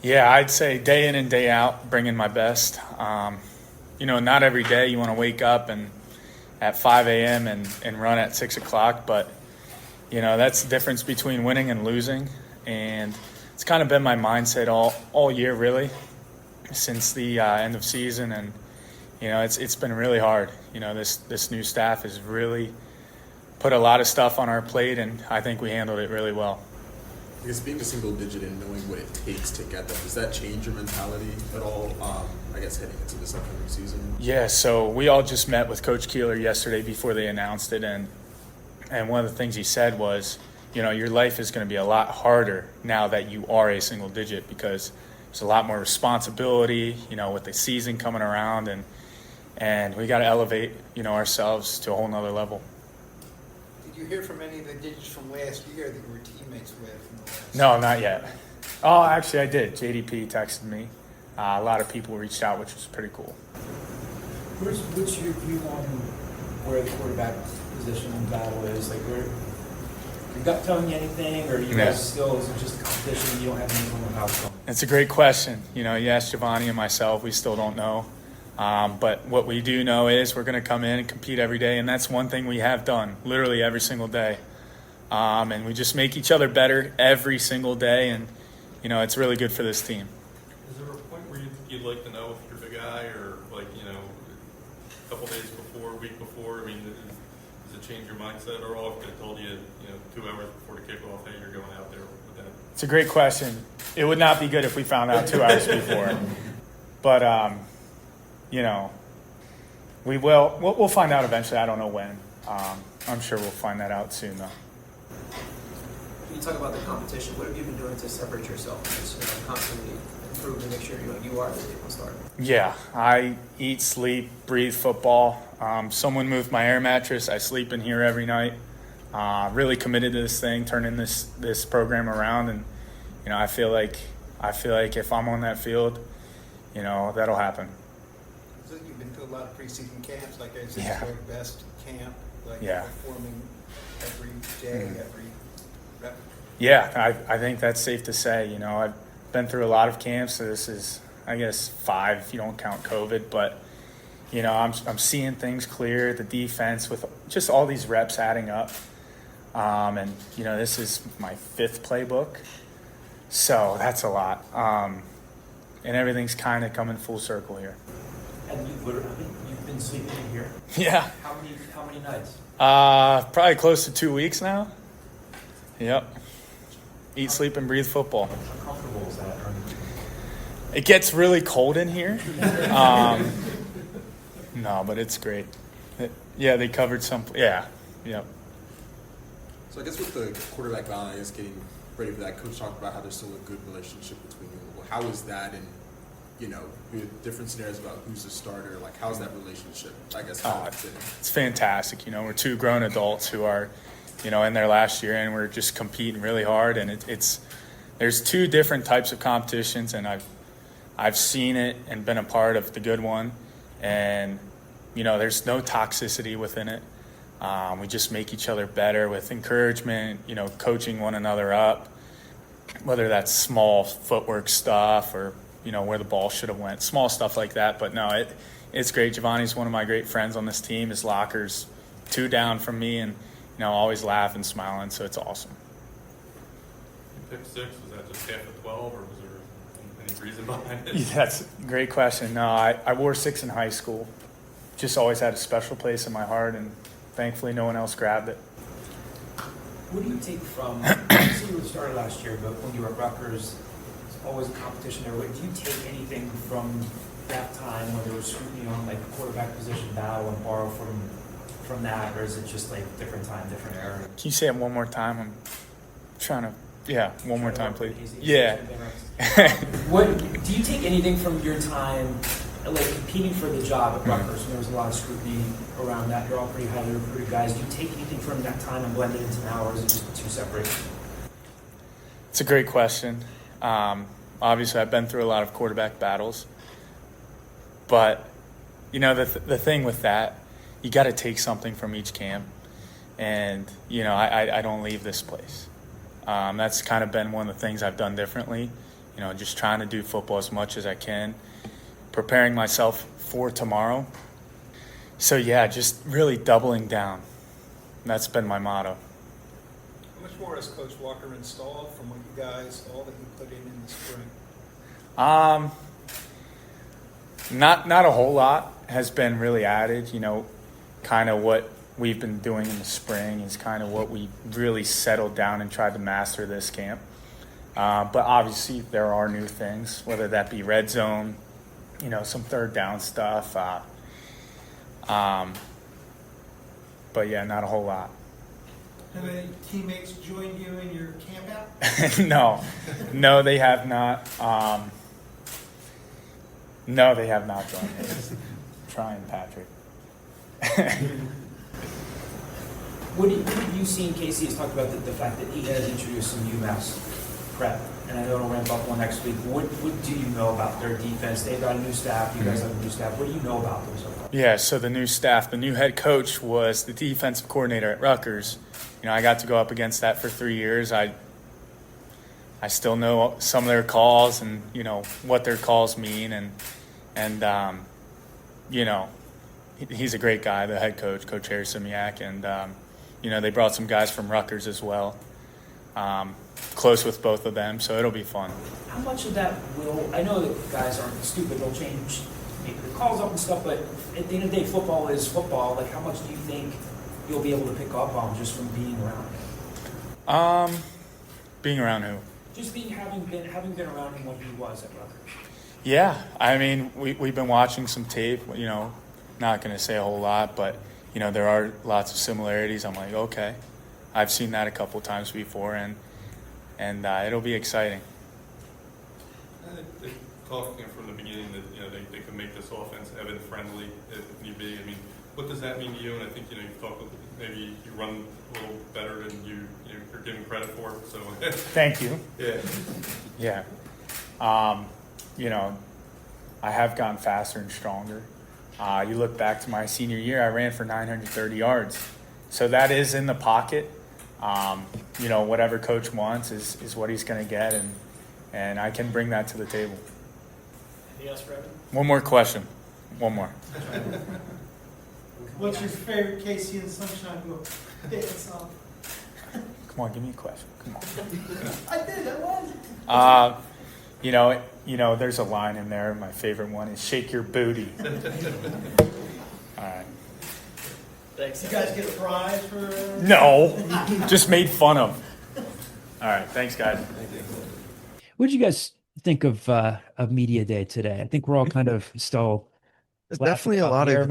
Yeah, I'd say day in and day out, bringing my best. Not every day you want to wake up and at 5 a.m. and run at 6 o'clock, but, that's the difference between winning and losing. And it's kind of been my mindset all year, really, since the end of season. And, it's been really hard. This new staff has really put a lot of stuff on our plate, and I think we handled it really well. I guess being a single digit and knowing what it takes to get that, does that change your mentality at all, heading into this upcoming season? Yeah, so we all just met with Coach Keeler yesterday before they announced it, and one of the things he said was, your life is going to be a lot harder now that you are a single digit, because there's a lot more responsibility, with the season coming around, and we got to elevate, ourselves to a whole nother level. Did you hear from any of the digits from last year that you were teammates with? No, not yet. Oh, actually, I did. JDP texted me. A lot of people reached out, which was pretty cool. What's your view on where the quarterback position in battle is? Like, where your gut telling you anything, or you guys still, is it just a competition and you don't have anything on how it's going? It's a great question. You asked Giovanni and myself, we still don't know. But what we do know is we're going to come in and compete every day, and that's one thing we have done literally every single day. And we just make each other better every single day, and, it's really good for this team. Is there a point where you'd like to know if you're the guy, or a couple days before, a week before? I mean, does it change your mindset at all if they told you, 2 hours before the kickoff, hey, you're going out there with that? It's a great question. It would not be good if we found out 2 hours before. But, we'll find out eventually. I don't know when. I'm sure we'll find that out soon, though. When you talk about the competition, what have you been doing to separate yourself? Just constantly improve to make sure you are the table starter. Yeah, I eat, sleep, breathe football. Someone moved my air mattress. I sleep in here every night. Really committed to this thing, turning this program around, and I feel like if I'm on that field, that'll happen. So you've been to a lot of preseason camps, like I said, your best camp, performing every day, every rep. Yeah, I think that's safe to say. I've been through a lot of camps, so this is, I guess, 5 if you don't count COVID. But, I'm seeing things clear, the defense with just all these reps adding up. And, this is my 5th playbook, so that's a lot. And everything's kind of coming full circle here. And you've been sleeping in here? Yeah. How many nights? Probably close to 2 weeks now. Yep. Eat, sleep, and breathe football. How comfortable is that? It gets really cold in here. No, but it's great. They covered some. Yeah. Yep. So I guess with the quarterback battle, getting ready for that, Coach talked about how there's still a good relationship between you. How is that, and we have different scenarios about who's the starter. Like, how's that relationship? I guess it's fantastic. We're 2 grown adults who are, in their last year, and we're just competing really hard. And there's 2 different types of competitions, and I've seen it and been a part of the good one. And there's no toxicity within it. We just make each other better with encouragement, coaching one another up, whether that's small footwork stuff or, where the ball should have went, small stuff like that. But no, it's great. Giovanni's one of my great friends on this team. His locker's 2 down from me, and, always laughing, smiling, so it's awesome. You picked 6, was that just half of 12, or was there any reason behind it? Yeah, that's a great question. No, I wore 6 in high school. Just always had a special place in my heart, and thankfully no one else grabbed it. What do you take from, obviously you started last year, but when you were at Rutgers, it's always a competition there. Do you take anything from that time when there was scrutiny on like the quarterback position battle and borrow from that, or is it just like different time, different era? Can you say it one more time? I'm trying to, one more time, please. Yeah. What do you take anything from your time, like competing for the job at Rutgers? When there was a lot of scrutiny around that. You're all pretty highly recruited guys. Do you take anything from that time and blend it into now, or is it just 2 separate? It's a great question. Obviously, I've been through a lot of quarterback battles, but the thing with that, you got to take something from each camp. And, I don't leave this place. That's kind of been one of the things I've done differently, just trying to do football as much as I can, preparing myself for tomorrow. So, yeah, just really doubling down. That's been my motto. How much more has Coach Walker installed from what you guys, all that you put in the spring? Not a whole lot has been really added. Kind of what we've been doing in the spring is kind of what we really settled down and tried to master this camp. But obviously there are new things, whether that be red zone, some third down stuff. But yeah, not a whole lot. Have any teammates joined you in your camp out? No, they have not. No, they have not joined me. Trying, Patrick. What have you seen? Casey has talked about the fact that he has introduced some UMass prep, and I know it'll ramp up one next week. What do you know about their defense? They've got a new staff. You guys have a new staff. What do you know about them so far? Yeah, so the new staff, the new head coach was the defensive coordinator at Rutgers. I got to go up against that for 3 years. I still know some of their calls and, what their calls mean. And he's a great guy, the head coach, Coach Harry Simiak. And, they brought some guys from Rutgers as well. Close with both of them, so it'll be fun. How much of that I know that guys aren't stupid, they'll change, make the calls up and stuff, but at the end of the day, football is football. Like, how much do you think you'll be able to pick up on just from being around him? Being around who? Just having been around him when he was at Rutgers. Yeah, I mean, we've been watching some tape, not going to say a whole lot, but, there are lots of similarities. I'm like, okay, I've seen that a couple times before, and it'll be exciting. They talked from the beginning that they could make this offense Evan friendly if need be. I mean, what does that mean to you? And I think you've talked maybe you run a little better than you're given credit for. So thank you. Yeah. I have gotten faster and stronger. You look back to my senior year, I ran for 930 yards. So that is in the pocket. Whatever coach wants is what he's going to get, and I can bring that to the table. Anything else for Evan? One more question. One more. What's your favorite Casey and Sunshine book? Come on, give me a question. Come on. I did. I was. There's a line in there. My favorite one is "Shake your booty." All right. Thanks. You guys get a prize for? No, just made fun of. All right, thanks, guys. What did you guys think of media day today? I think we're all kind of still. There's definitely a lot of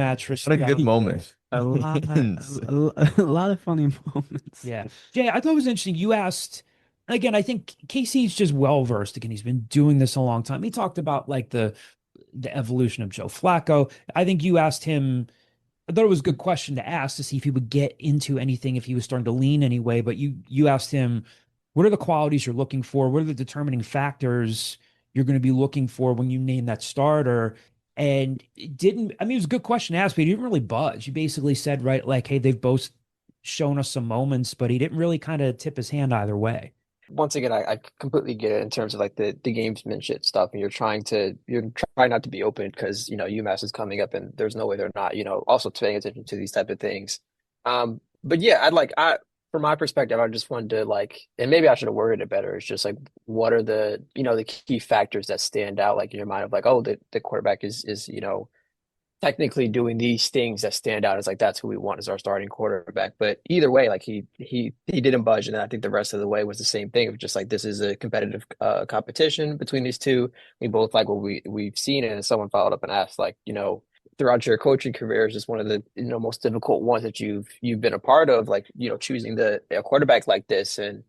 good moments. A lot of funny moments. Yeah. Jay, I thought it was interesting. You asked, again, I think Casey's just well-versed. Again, he's been doing this a long time. He talked about like the evolution of Joe Flacco. I think you asked him, I thought it was a good question to ask to see if he would get into anything, if he was starting to lean anyway. But you asked him, what are the qualities you're looking for? What are the determining factors you're going to be looking for when you name that starter? And it was a good question to ask, but he didn't really budge. He basically said, right, like, hey, they've both shown us some moments, but he didn't really kind of tip his hand either way. Once again, I completely get it in terms of like the gamesmanship stuff, and you're trying not to be open because UMass is coming up and there's no way they're not also paying attention to these type of things. But yeah, from my perspective, I just wanted to and maybe I should have worded it better. It's just like, what are the the key factors that stand out like in your mind of like, oh, the quarterback is technically doing these things that stand out. It's like, that's who we want as our starting quarterback. But either way, like he didn't budge. And I think the rest of the way was the same thing of just like, this is a competitive competition between these two. We both like what we've seen. And someone followed up and asked throughout your coaching career, is just one of the most difficult ones that you've been a part of, choosing a quarterback like this. And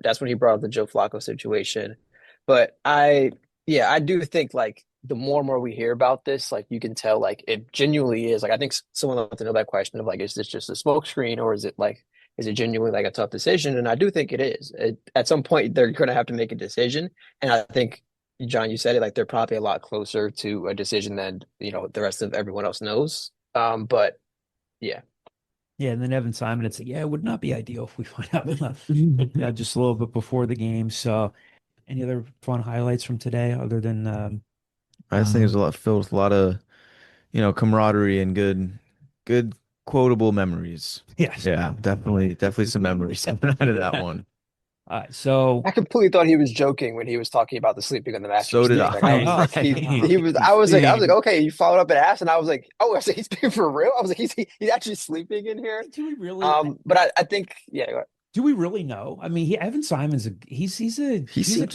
that's when he brought up the Joe Flacco situation. But I do think the more and more we hear about this, you can tell it genuinely is I think someone wants to know that question of is this just a smoke screen, or is it genuinely a tough decision? And I do think it is. At some point they're going to have to make a decision. And I think John, you said it, like they're probably a lot closer to a decision than, the rest of everyone else knows. But yeah. Yeah, and then Evan Simon, it's like, yeah, it would not be ideal if we find out just a little bit before the game. So, any other fun highlights from today other than I just think it was a lot filled with a lot of, camaraderie and good quotable memories. Yes. Yeah, definitely some memories out of that one. All right, so I completely thought he was joking when he was talking about the sleeping on the mattress. So did thing. I. Like, I was like, he was. I was like, okay, you followed up and asked, and I was like, oh, I said he's being for real. I was like, he's actually sleeping in here. Do we really? But I think, yeah. Go ahead. Do we really know? I mean, Evan Simon's He seems a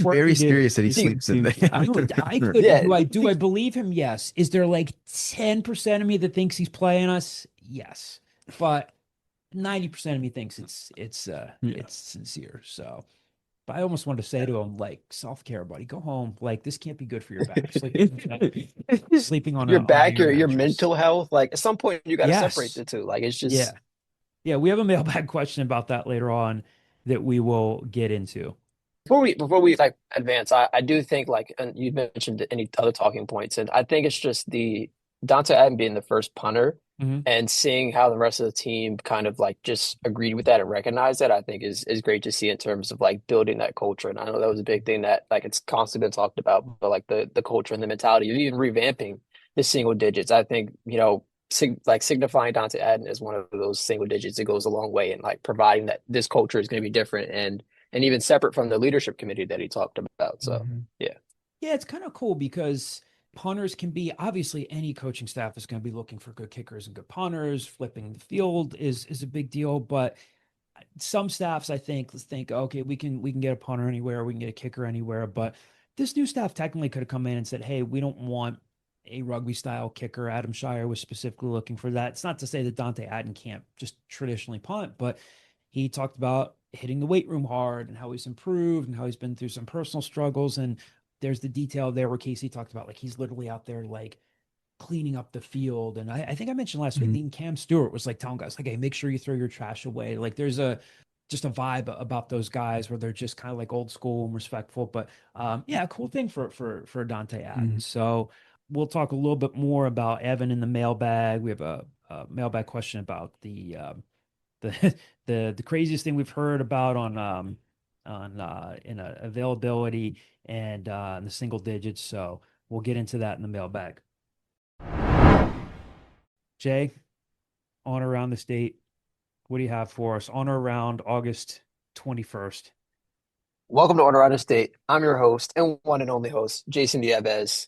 very dude. serious that he sleeps in there. I could. Yeah. Do I believe him? Yes. Is there like 10% of me that thinks he's playing us? Yes, but 90% of me thinks it's sincere. So. But I almost wanted to say to him, like, self-care, buddy, go home. Like, this can't be good for your back. Sleeping on your back, your mattress. mental health. Like, at some point, you got to separate the two. Like, it's just yeah. We have a mailbag question about that later on that we will get into. Before we like advance, I do think, like, and you mentioned any other talking points, and I think it's just the Dante Adden being the first punter. And seeing how the rest of the team kind of like just agreed with that and recognized that, I think is great to see in terms of like building that culture. And I know that was a big thing that like it's constantly been talked about, but like the culture and the mentality of even revamping the single digits. I think, signifying Dante Adden as one of those single digits, it goes a long way in like providing that this culture is going to be different and even separate from the leadership committee that he talked about. So yeah. Yeah, it's kind of cool because punters can be, obviously any coaching staff is going to be looking for good kickers and good punters. Flipping the field is a big deal, but some staffs I think okay, we can get a punter anywhere, we can get a kicker anywhere, but this new staff technically could have come in and said, hey, we don't want a rugby style kicker. Adam Shire was specifically looking for that. It's not to say that Dante Adden can't just traditionally punt, but he talked about hitting the weight room hard and how he's improved and how he's been through some personal struggles. And there's the detail there where Casey talked about, like, he's literally out there, like, cleaning up the field. And I think I mentioned last week, even Cam Stewart was, like, telling guys, like, hey, make sure you throw your trash away. Like, there's just a vibe about those guys where they're just kind of, like, old school and respectful. But, yeah, cool thing for Dante Adden. So we'll talk a little bit more about Evan in the mailbag. We have a mailbag question about the craziest thing we've heard about on availability and in the single digits. So we'll get into that in the mailbag. Jay, on or around the state, what do you have for us on or around August 21st? Welcome to On Around the State. I'm your host and one and only host, Jason Diabez.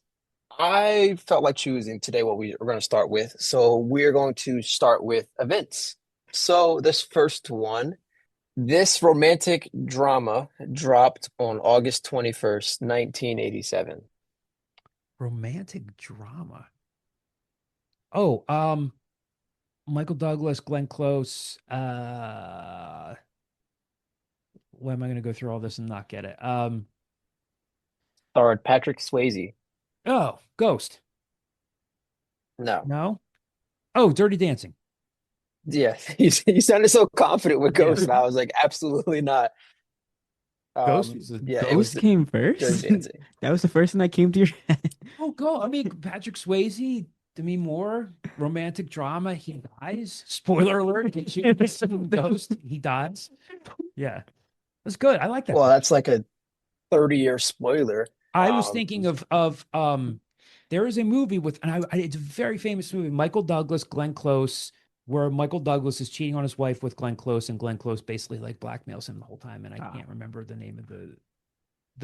I felt like choosing today what we're going to start with. So we're going to start with events. So this first one, this romantic drama dropped on August 21st, 1987. Romantic drama. Oh, Michael Douglas, Glenn Close. Why am I going to go through all this and not get it? Starred Patrick Swayze. Oh, Ghost. No. Oh, Dirty Dancing. Yeah, he sounded so confident with Ghost, and I was like, absolutely not. Ghost? Ghost came first? That was the first thing that came to your head. Oh, go. I mean, Patrick Swayze, Demi Moore, romantic drama. He dies. Spoiler alert. Ghost. He dies. Yeah. That's good. I like that. Well, that's like a 30-year spoiler. I was thinking of there is a movie with, and it's a very famous movie, Michael Douglas, Glenn Close, where Michael Douglas is cheating on his wife with Glenn Close, and Glenn Close basically like blackmails him the whole time, and I can't remember the name of the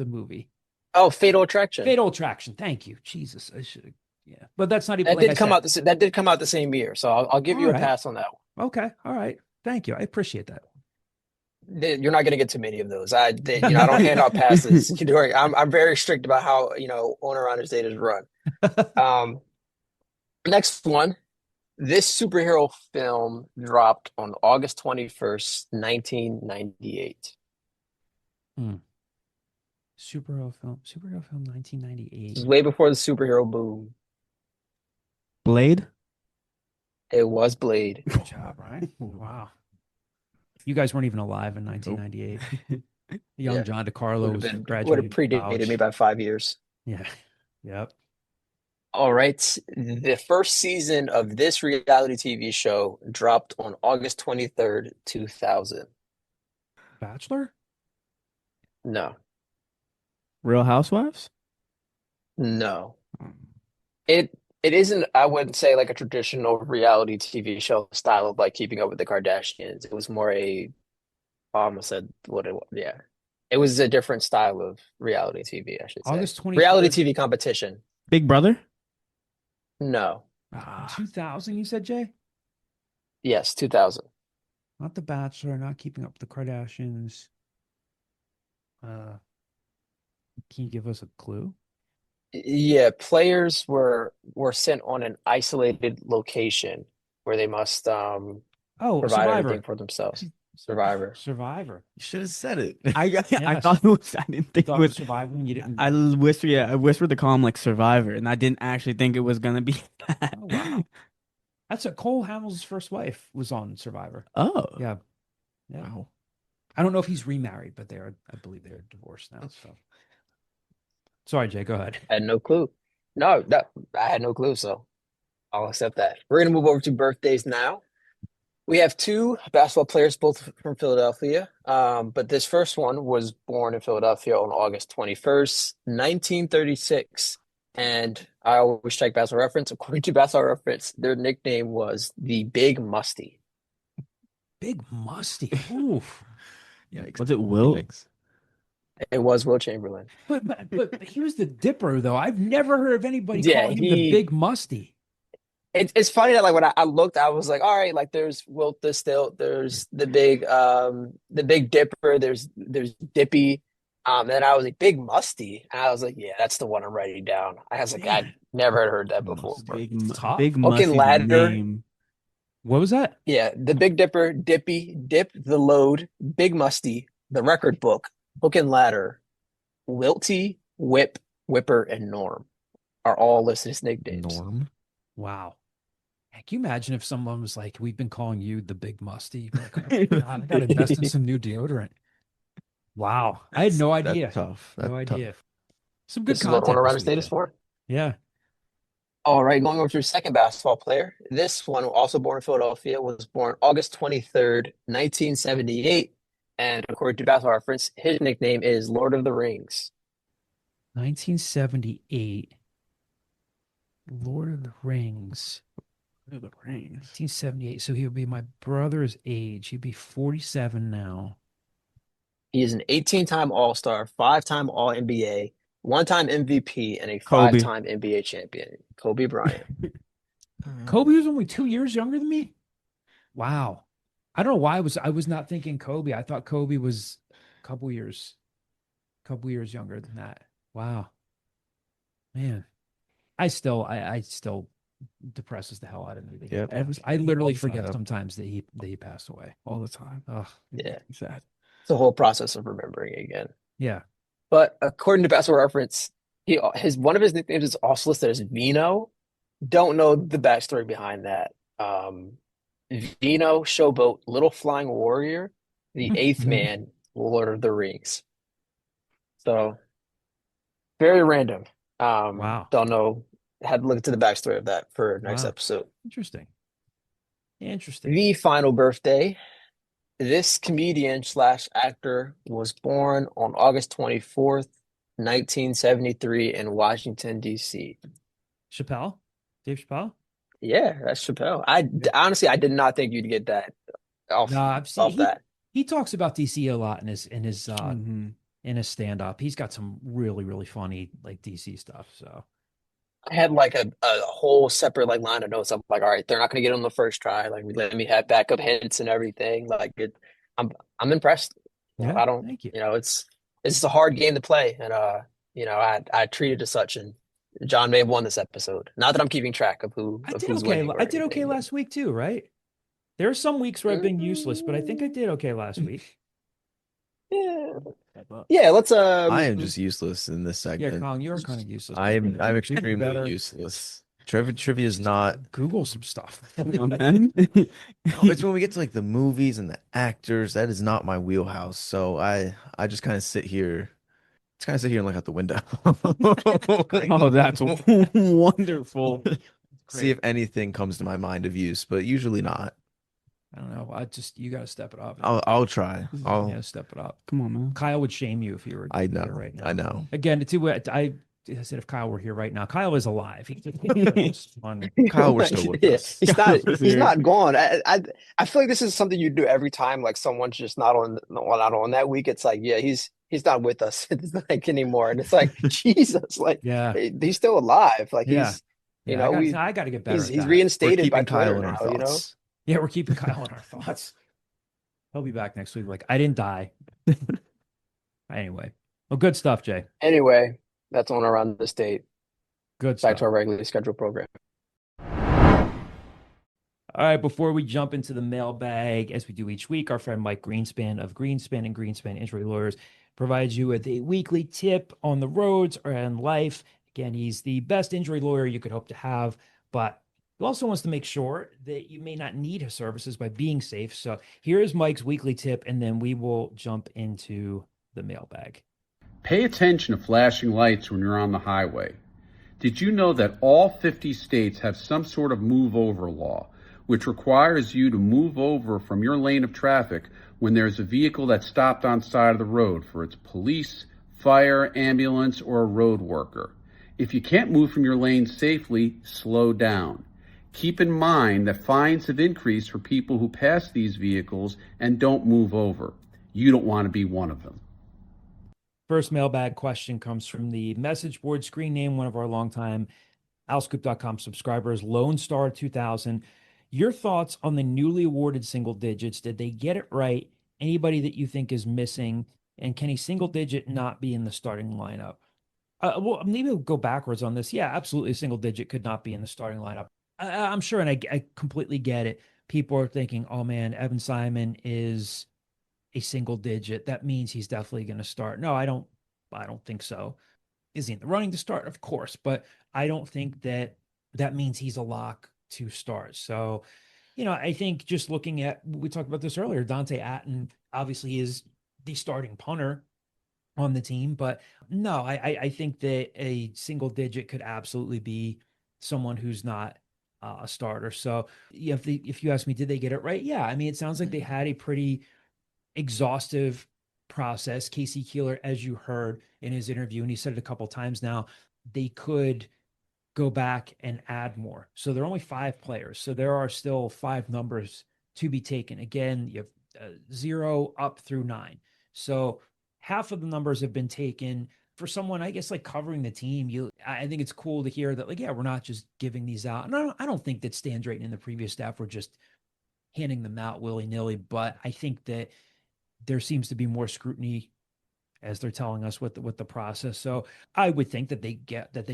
movie. Oh, Fatal Attraction. Fatal Attraction. Thank you. Jesus, I should have. Yeah, but that's not even. That did come out the same year, so I'll give you a pass on that one. Okay, all right. Thank you. I appreciate that. You're not going to get too many of those. I don't hand out passes. I'm very strict about how On Around the State is run. Next one. This superhero film dropped on August 21st, 1998. Superhero film, 1998. This is way before the superhero boom. Blade? It was Blade. Good job, right? Wow. You guys weren't even alive in 1998. Young John DeCarlo was graduating. Would have predated me by 5 years. Yeah. Yep. All right. The first season of this reality TV show dropped on August 23rd, 2000. Bachelor? No. Real Housewives? No. It isn't, I wouldn't say like a traditional reality TV show style of like Keeping Up with the Kardashians. It was more I almost said what it was. Yeah. It was a different style of reality TV, I should say. August 23rd. Reality TV competition. Big Brother? No. 2000, you said, Jay? Yes, 2000. Not The Bachelor, not Keeping Up with the Kardashians. Can you give us a clue? Yeah, players were sent on an isolated location where they must provide Survivor. everything for themselves. Survivor. Survivor. You should have said it. I thought it was. I didn't think it Thought was Survivor and you didn't. I whispered to call him like Survivor, and I didn't actually think it was gonna be that. Oh wow. That's Cole Hamels' first wife was on Survivor. Oh. Yeah. Wow. I don't know if he's remarried, but I believe they're divorced now. So sorry, Jay, go ahead. I had no clue. No, I had no clue, so I'll accept that. We're gonna move over to birthdays now. We have two basketball players, both from Philadelphia. But this first one was born in Philadelphia on August 21st, 1936. And I always check Basketball Reference. According to Basketball Reference, their nickname was the Big Musty. Big Musty. Oof. Yikes. Was it Will? Yikes. It was Will Chamberlain. But he was the Dipper, though. I've never heard of anybody Yeah, calling him the Big Musty. It's funny that like when I looked, I was like, all right, like there's Wilt the Stilt, there's the Big Dipper, there's Dippy. Then I was like Big Musty, and I was like, yeah, that's the one I'm writing down. I was like, I never had heard that before. Big Hook Musty's and Ladder. name. What was that? Yeah, the Big Dipper, Dippy, Dip, the Load, Big Musty, the Record Book, Hook and Ladder, Wilty, Whip, Whipper, and Norm are all listed as nicknames. Norm. Wow. Can you imagine if someone was like, we've been calling you the Big Musty? Like, oh, God, I got to invest in some new deodorant. Wow. I had no idea. That's tough. No That's idea. tough. Some good This is what content. One Around this the State is weekend. for. Yeah. All right, going over to your second basketball player. This one, also born in Philadelphia, was born August 23rd, 1978. And according to Basketball Reference, his nickname is Lord of the Rings. 1978. Lord of the Rings. Lord of the Rings. 1978. So he would be my brother's age. He'd be 47 now. He is an 18-time All-Star, 5-time All-NBA, 1-time MVP, and a Kobe. 5-time NBA champion. Kobe Bryant. Kobe was only 2 years younger than me. Wow. I don't know why I was not thinking Kobe. I thought Kobe was a couple years younger than that. Wow. Man. I still depresses the hell out of me. Yep. I literally All the forget time. sometimes that he passed away. All the time. Oh, Yeah. Sad. It's a whole process of remembering again. yeah. But according to Basketball Reference, one of his nicknames is also listed as Vino. Don't know the backstory behind that. Vino, Showboat, Little Flying Warrior, the Eighth Man, Lord of the Rings. So very random. Wow. Don't know. Had to look into the backstory of that for next Wow. episode. Interesting. The final birthday. This comedian / actor was born on August 24th, 1973 in Washington, D.C. Chappelle? Dave Chappelle? Yeah, that's Chappelle. Honestly, I did not think you'd get that off, No, I've seen off that. he talks about DC a lot in his Mhm. in his stand up. He's got some really, really funny like DC stuff. So I had like a whole separate like line of notes. I'm like, all right, they're not going to get on the first try. Like, let me have backup hints and everything. Like, I'm impressed. yeah, I don't, thank you. it's a hard game to play, and I treat it as such. And John may have won this episode. Not that I'm keeping track of who's winning. or I did okay anything, last week too, right? There are some weeks where I've been useless, but I think I did okay last week. Yeah, let's I am just useless in this segment. Yeah, Kong, you're kind of useless. I'm better. extremely useless. Trivia is not. Google some stuff. No, it's when we get to like the movies and the actors, that is not my wheelhouse. So I just kind of sit here This guy's here and look out the window. Oh, that's wonderful. See if anything comes to my mind of use, but usually not. I don't know. You got to step it up. I'll try. Yeah, step it up. Come on, man. Kyle would shame you if you were I know. here right now. I know. Again, I said if Kyle were here right now, Kyle is alive. Kyle, we're still with us. He's not gone. I feel like this is something you do every time like someone's just not on that week. It's like, yeah, he's not with us like anymore. And it's like, Jesus, like he's still alive. Like he's I got to get better. He's reinstated by Kyle Twitter in our now, thoughts. you know? Yeah, we're keeping Kyle in our thoughts. He'll be back next week. Like, I didn't die. Anyway. Well, good stuff, Jay. Anyway, that's on around the state. Good Back stuff. to our regularly scheduled program. All right, before we jump into the mailbag, as we do each week, our friend Mike Greenspan of Greenspan and Greenspan Injury Lawyers provides you with a weekly tip on the roads and life. Again, he's the best injury lawyer you could hope to have, but he also wants to make sure that you may not need his services by being safe. So here is Mike's weekly tip, and then we will jump into the mailbag. Pay attention to flashing lights when you're on the highway. Did you know that all 50 states have some sort of move over law, which requires you to move over from your lane of traffic when there's a vehicle that's stopped on side of the road for its police, fire, ambulance, or a road worker? If you can't move from your lane safely, slow down. Keep in mind that fines have increased for people who pass these vehicles and don't move over. You don't want to be one of them. First mailbag question comes from the message board screen name, one of our longtime OwlScoop.com subscribers, Lone Star 2000. Your thoughts on the newly awarded single digits? Did they get it right? Anybody that you think is missing? And can a single digit not be in the starting lineup? Well, maybe we'll go backwards on this. Yeah, absolutely. A single digit could not be in the starting lineup. I'm sure, and I completely get it. People are thinking, oh man, Evan Simon is a single digit. That means he's definitely going to start. No, I don't think so. Is he in the running to start? Of course, but I don't think that means he's a lock to start. So, I think just looking at, we talked about this earlier, Dante Atten obviously is the starting punter on the team, but no, I think that a single digit could absolutely be someone who's not a starter. So if you ask me, did they get it right? Yeah. I mean, it sounds like they had a pretty exhaustive process. Casey Keeler, as you heard in his interview, and he said it a couple of times now, they could go back and add more. So there are only 5 players. So there are still 5 numbers to be taken. Again, you have 0 up through 9. So half of the numbers have been taken. For someone, I guess, like covering the team, I think it's cool to hear that, like, yeah, we're not just giving these out. And I don't think that Stan Drayton and the previous staff were just handing them out willy-nilly, but I think that there seems to be more scrutiny as they're telling us with the process. So I would think that they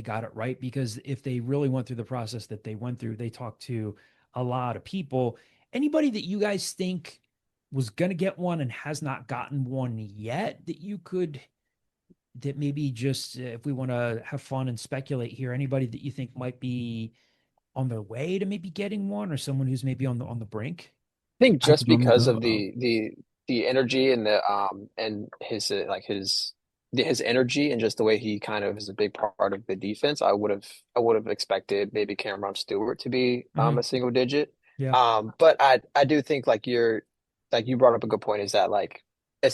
got it right, because if they really went through the process that they went through, they talked to a lot of people. Anybody that you guys think was going to get one and has not gotten one yet that maybe just, if we want to have fun and speculate here, anybody that you think might be on their way to maybe getting one, or someone who's maybe on the brink? I think just because of the energy and and his his energy and just the way he kind of is a big part of the defense, I would have expected maybe Cameron Stewart to be a single digit. Yeah. But I do think you brought up a good point, is that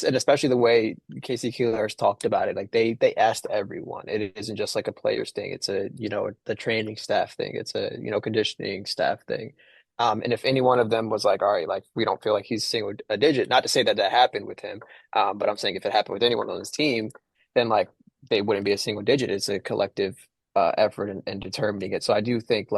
and especially the way Casey Keeler has talked about it, like they asked everyone. It isn't just like a players thing. It's the training staff thing. It's a conditioning staff thing. And if any one of them was like, all right, like we don't feel like he's single a digit, not to say that happened with him, but I'm saying if it happened with anyone on his team, then like they wouldn't be a single digit. It's a collective effort and determining it. So I do think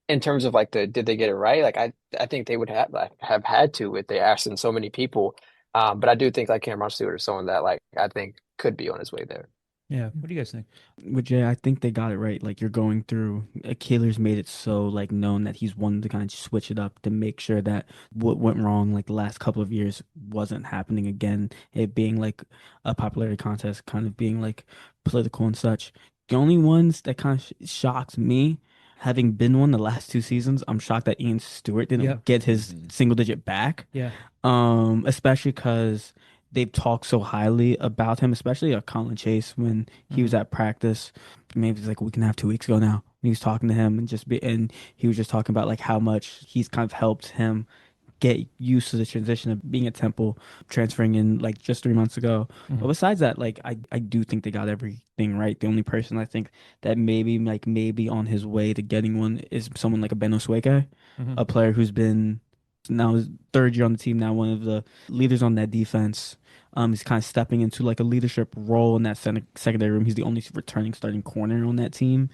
in terms of did they get it right? Like I think they would have had to if they asked so many people. But I do think Cameron Stewart is someone that I think could be on his way there. Yeah. What do you guys think? With Jay, I think they got it right. You're going through, Keeler's made it so known that he's wanted to kind of switch it up to make sure that what went wrong the last couple of years wasn't happening again. It being a popularity contest, kind of being political and such. The only ones that kind of shocks me, having been one the last 2 seasons, I'm shocked that Ian Stewart didn't get his single digit back. Yeah. Especially because they've talked so highly about him, especially Colin Chase when he was at practice. Maybe it's like a week and a half, 2 weeks ago now. He was talking to him and he was just talking about like how much he's kind of helped him get used to the transition of being at Temple, transferring in like just 3 months ago. But besides that, like I do think they got everything right. The only person I think that maybe on his way to getting one is someone like a Ben Osweke, a player who's been now his third year on the team, now one of the leaders on that defense. He's kind of stepping into like a leadership role in that secondary room. He's the only returning starting corner on that team.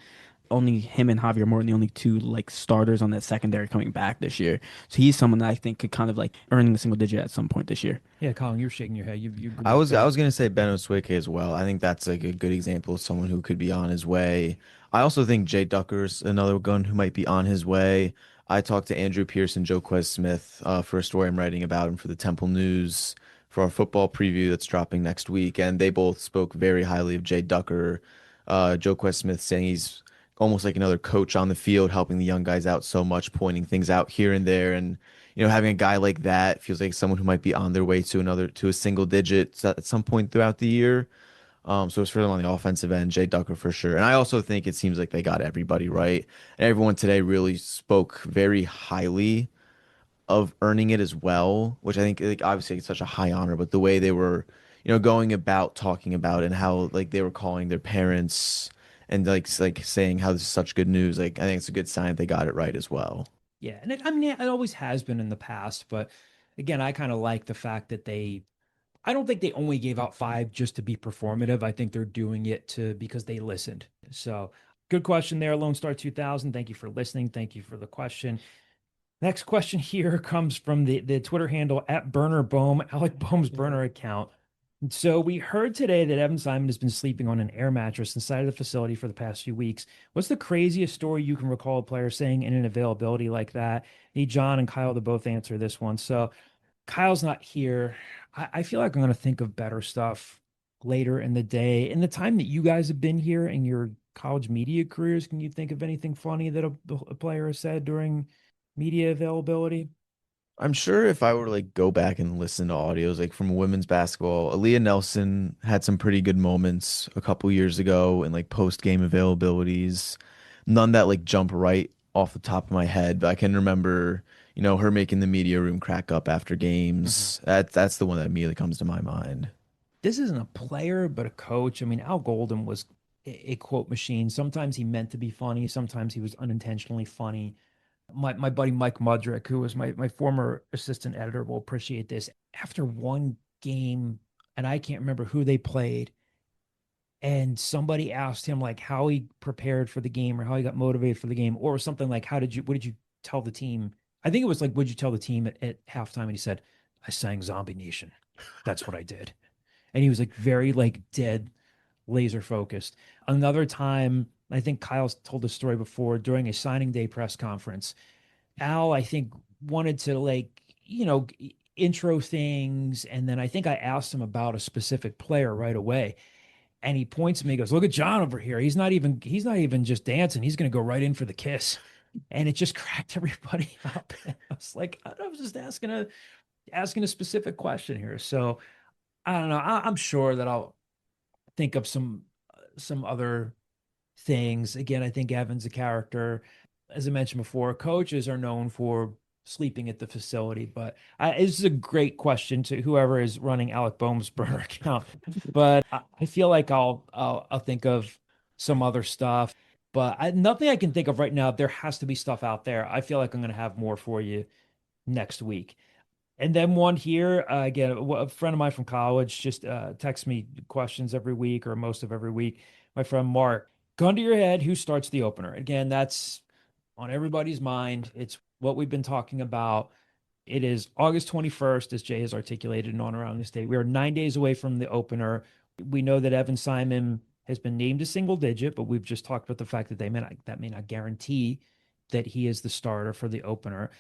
Only him and Javier Morton, the only two like starters on that secondary coming back this year. So he's someone that I think could kind of like earning the single digit at some point this year. Yeah, Colin, you're shaking your head. You agree I with was that? I was gonna say Ben Osweke as well. I think that's like a good example of someone who could be on his way. I also think Jay Ducker's another gun who might be on his way. I talked to Andrew Pierce and Joe Smith for a story I'm writing about him for the Temple News for our football preview that's dropping next week, and they both spoke very highly of Jay Ducker. Joe Smith saying he's almost like another coach on the field, helping the young guys out so much, pointing things out here and there, and having a guy like that feels like someone who might be on their way to a single digit at some point throughout the year. So it's for them on the offensive end, Jay Ducker for sure. And I also think it seems like they got everybody right. And everyone today really spoke very highly of earning it as well, which I think like obviously it's such a high honor, but the way they were, going about talking about it and how like they were calling their parents and like saying how this is such good news, like I think it's a good sign they got it right as well. Yeah, and I mean, it always has been in the past, but again, I kind of like the fact that I don't think they only gave out five just to be performative. I think they're doing it because they listened. So good question there, Lone Star 2000. Thank you for listening. Thank you for the question. Next question here comes from the Twitter handle at Burner Bohm, Alec Bohm's burner account. So we heard today that Evan Simon has been sleeping on an air mattress inside of the facility for the past few weeks. What's the craziest story you can recall a player saying in an availability like that? Need John and Kyle to both answer this one. So Kyle's not here. I feel like I'm going to think of better stuff later in the day. In the time that you guys have been here in your college media careers, can you think of anything funny that a player has said during media availability? I'm sure if I were to like go back and listen to audios like from women's basketball, Aaliyah Nelson had some pretty good moments a couple years ago in like post-game availabilities. None that like jump right off the top of my head, but I can remember, her making the media room crack up after games. That's the one that immediately comes to my mind. This isn't a player, but a coach. I mean, Al Golden was a quote machine. Sometimes he meant to be funny. Sometimes he was unintentionally funny. My buddy Mike Mudrick, who was my former assistant editor, will appreciate this. After one game, and I can't remember who they played, and somebody asked him like how he prepared for the game or how he got motivated for the game, or something like what did you tell the team? I think it was like, what'd you tell the team at halftime? And he said, I sang Zombie Nation. That's what I did. And he was like very like dead, laser focused. Another time, I think Kyle's told the story before, during a signing day press conference, Al, I think, wanted to like, intro things. And then I think I asked him about a specific player right away. And he points at me, goes, look at John over here. He's not even just dancing. He's going to go right in for the kiss. And it just cracked everybody up. And I was like, I was just asking a specific question here. So I don't know. I'm sure that I'll think of some other things. Again, I think Evan's a character. As I mentioned before, coaches are known for sleeping at the facility, but this is a great question to whoever is running Alec Bohm's burner account. But I feel like I'll think of some other stuff, but nothing I can think of right now. There has to be stuff out there. I feel like I'm going to have more for you next week. And then one here, again, a friend of mine from college just texts me questions every week or most of every week. My friend Mark, gun to your head, who starts the opener? Again, that's on everybody's mind. It's what we've been talking about. It is August 21st, as Jay has articulated, and on around the state. We are 9 days away from the opener. We know that Evan Simon has been named a single digit, but we've just talked about the fact that that may not guarantee that he is the starter for the opener.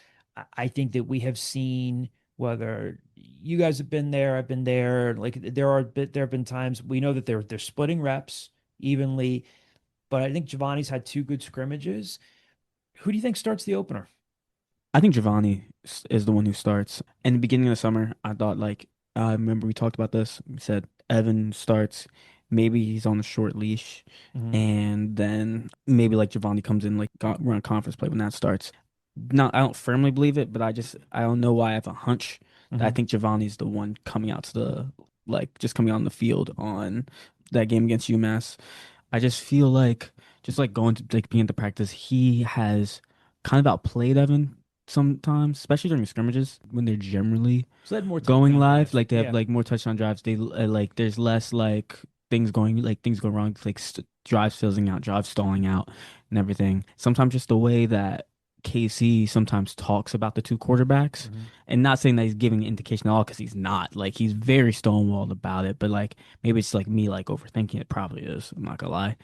I think that we have seen, whether you guys have been there, I've been there, like there have been times we know that they're splitting reps evenly, but I think Giovanni's had two good scrimmages. Who do you think starts the opener? I think Giovanni is the one who starts. In the beginning of the summer, I thought like I remember we talked about this. We said Evan starts. Maybe he's on a short leash, Mhm. and then maybe like Giovanni comes in, like run conference play when that starts. Not, I don't firmly believe it, but I don't know why I have a hunch that I Mhm. think Giovanni's the one coming out to the just coming on the field on that game against UMass. I just feel like just like going to like being at the practice, he has kind of outplayed Evan sometimes, especially during the scrimmages when they're generally So they had more going touchdown live. drives. Like they have Yeah. like more touchdown drives. They like there's less like things go wrong, like drives fizzling out, drives stalling out, and everything. Sometimes just the way that KC sometimes talks about the two quarterbacks, Mhm. and not saying that he's giving an indication at all because he's not. Like he's very stonewalled about it, but like maybe it's like me like overthinking it. Probably is. I'm not gonna lie,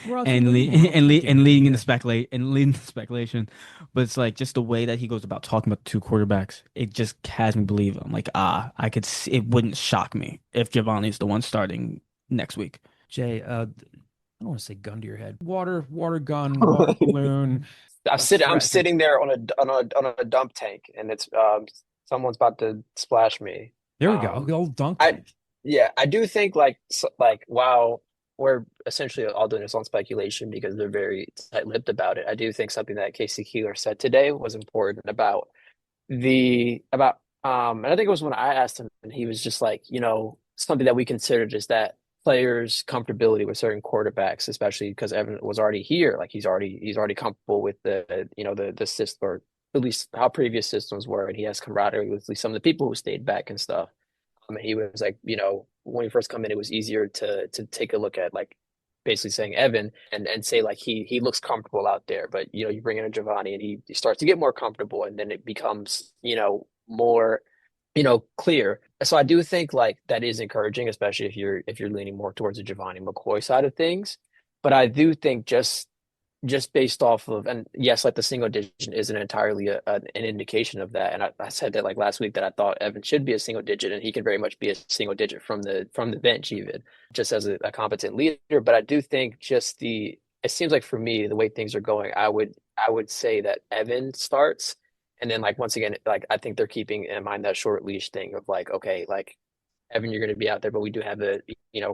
We're also and a little and overthinking leading it, into yeah. speculation. But it's like just the way that he goes about talking about the two quarterbacks. It just has me believe. I'm like, I could see, it wouldn't shock me if Giovanni's the one starting next week. Jay, I don't want to say gun to your head. Water gun, water balloon. I'm Threat. sitting there on a dump tank, and it's someone's about to splash me. There we go. The old dunk I tank. Yeah, I do think like while we're essentially all doing this on speculation because they're very tight-lipped about it. I do think something that Casey Keeler said today was important about and I think it was when I asked him, and he was just like, something that we considered is that players' comfortability with certain quarterbacks, especially because Evan was already here, like he's already comfortable with the system, or at least how previous systems were, and he has camaraderie with at least some of the people who stayed back and stuff. And he was like, when he first come in, it was easier to take a look at like basically saying Evan and say like he looks comfortable out there, but you bring in a Giovanni and he starts to get more comfortable, and then it becomes more clear. So I do think like that is encouraging, especially if you're leaning more towards the Giovanni McCoy side of things. But I do think just based off of, and yes, like the single digit isn't entirely an indication of that. And I said that like last week that I thought Evan should be a single digit, and he can very much be a single digit from the bench, even just as a competent leader. But I do think it seems like for me, the way things are going, I would say that Evan starts. And then like once again, like I think they're keeping in mind that short leash thing of like, okay, like Evan, you're going to be out there, but we do have a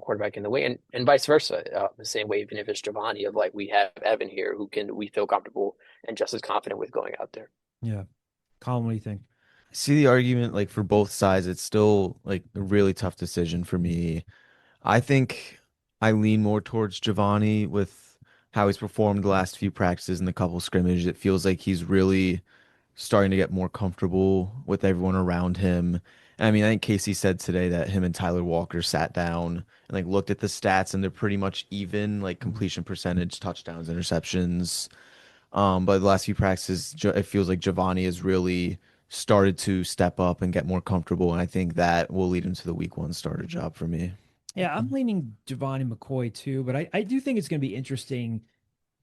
quarterback in the way, and vice versa. The same way, even if it's Giovanni, of like we have Evan here we feel comfortable and just as confident with going out there. Yeah. Colin, what do you think? See the argument like for both sides. It's still like a really tough decision for me. I think I lean more towards Giovanni with how he's performed the last few practices and the couple scrimmages. It feels like he's really starting to get more comfortable with everyone around him. And I mean, I think Casey said today that him and Tyler Walker sat down and like looked at the stats, and they're pretty much even, like completion percentage, touchdowns, interceptions. But the last few practices, it feels like Giovanni has really started to step up and get more comfortable, and I think that will lead him to the week one starter job for me. Yeah, I'm leaning Giovanni McCoy too, but I do think it's going to be interesting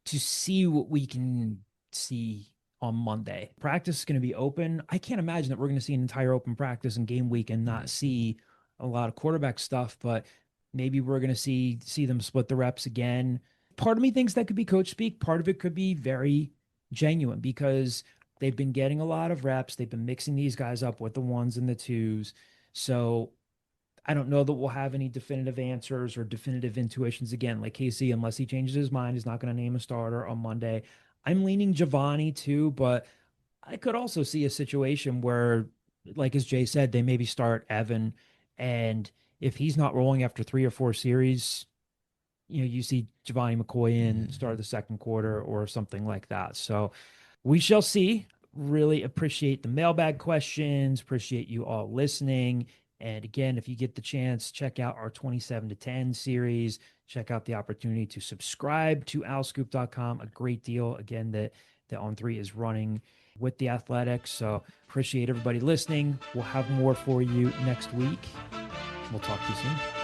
to see what we can see on Monday. Practice is going to be open. I can't imagine that we're going to see an entire open practice and game week and not see a lot of quarterback stuff, but maybe we're going to see them split the reps again. Part of me thinks that could be coach speak. Part of it could be very genuine because they've been getting a lot of reps. They've been mixing these guys up with the ones and the twos. So I don't know that we'll have any definitive answers or definitive intuitions again. Like Casey, unless he changes his mind, is not going to name a starter on Monday. I'm leaning Giovanni too, but I could also see a situation where, like as Jay said, they maybe start Evan, and if he's not rolling after 3 or 4 series, you see Giovanni McCoy in start of the second quarter or something like that. So we shall see. Really appreciate the mailbag questions. Appreciate you all listening. And again, if you get the chance, check out our 27 to 10 series. Check out the opportunity to subscribe to OwlScoop.com. A great deal, again, that On3 is running with the Athletics. So appreciate everybody listening. We'll have more for you next week. We'll talk to you soon.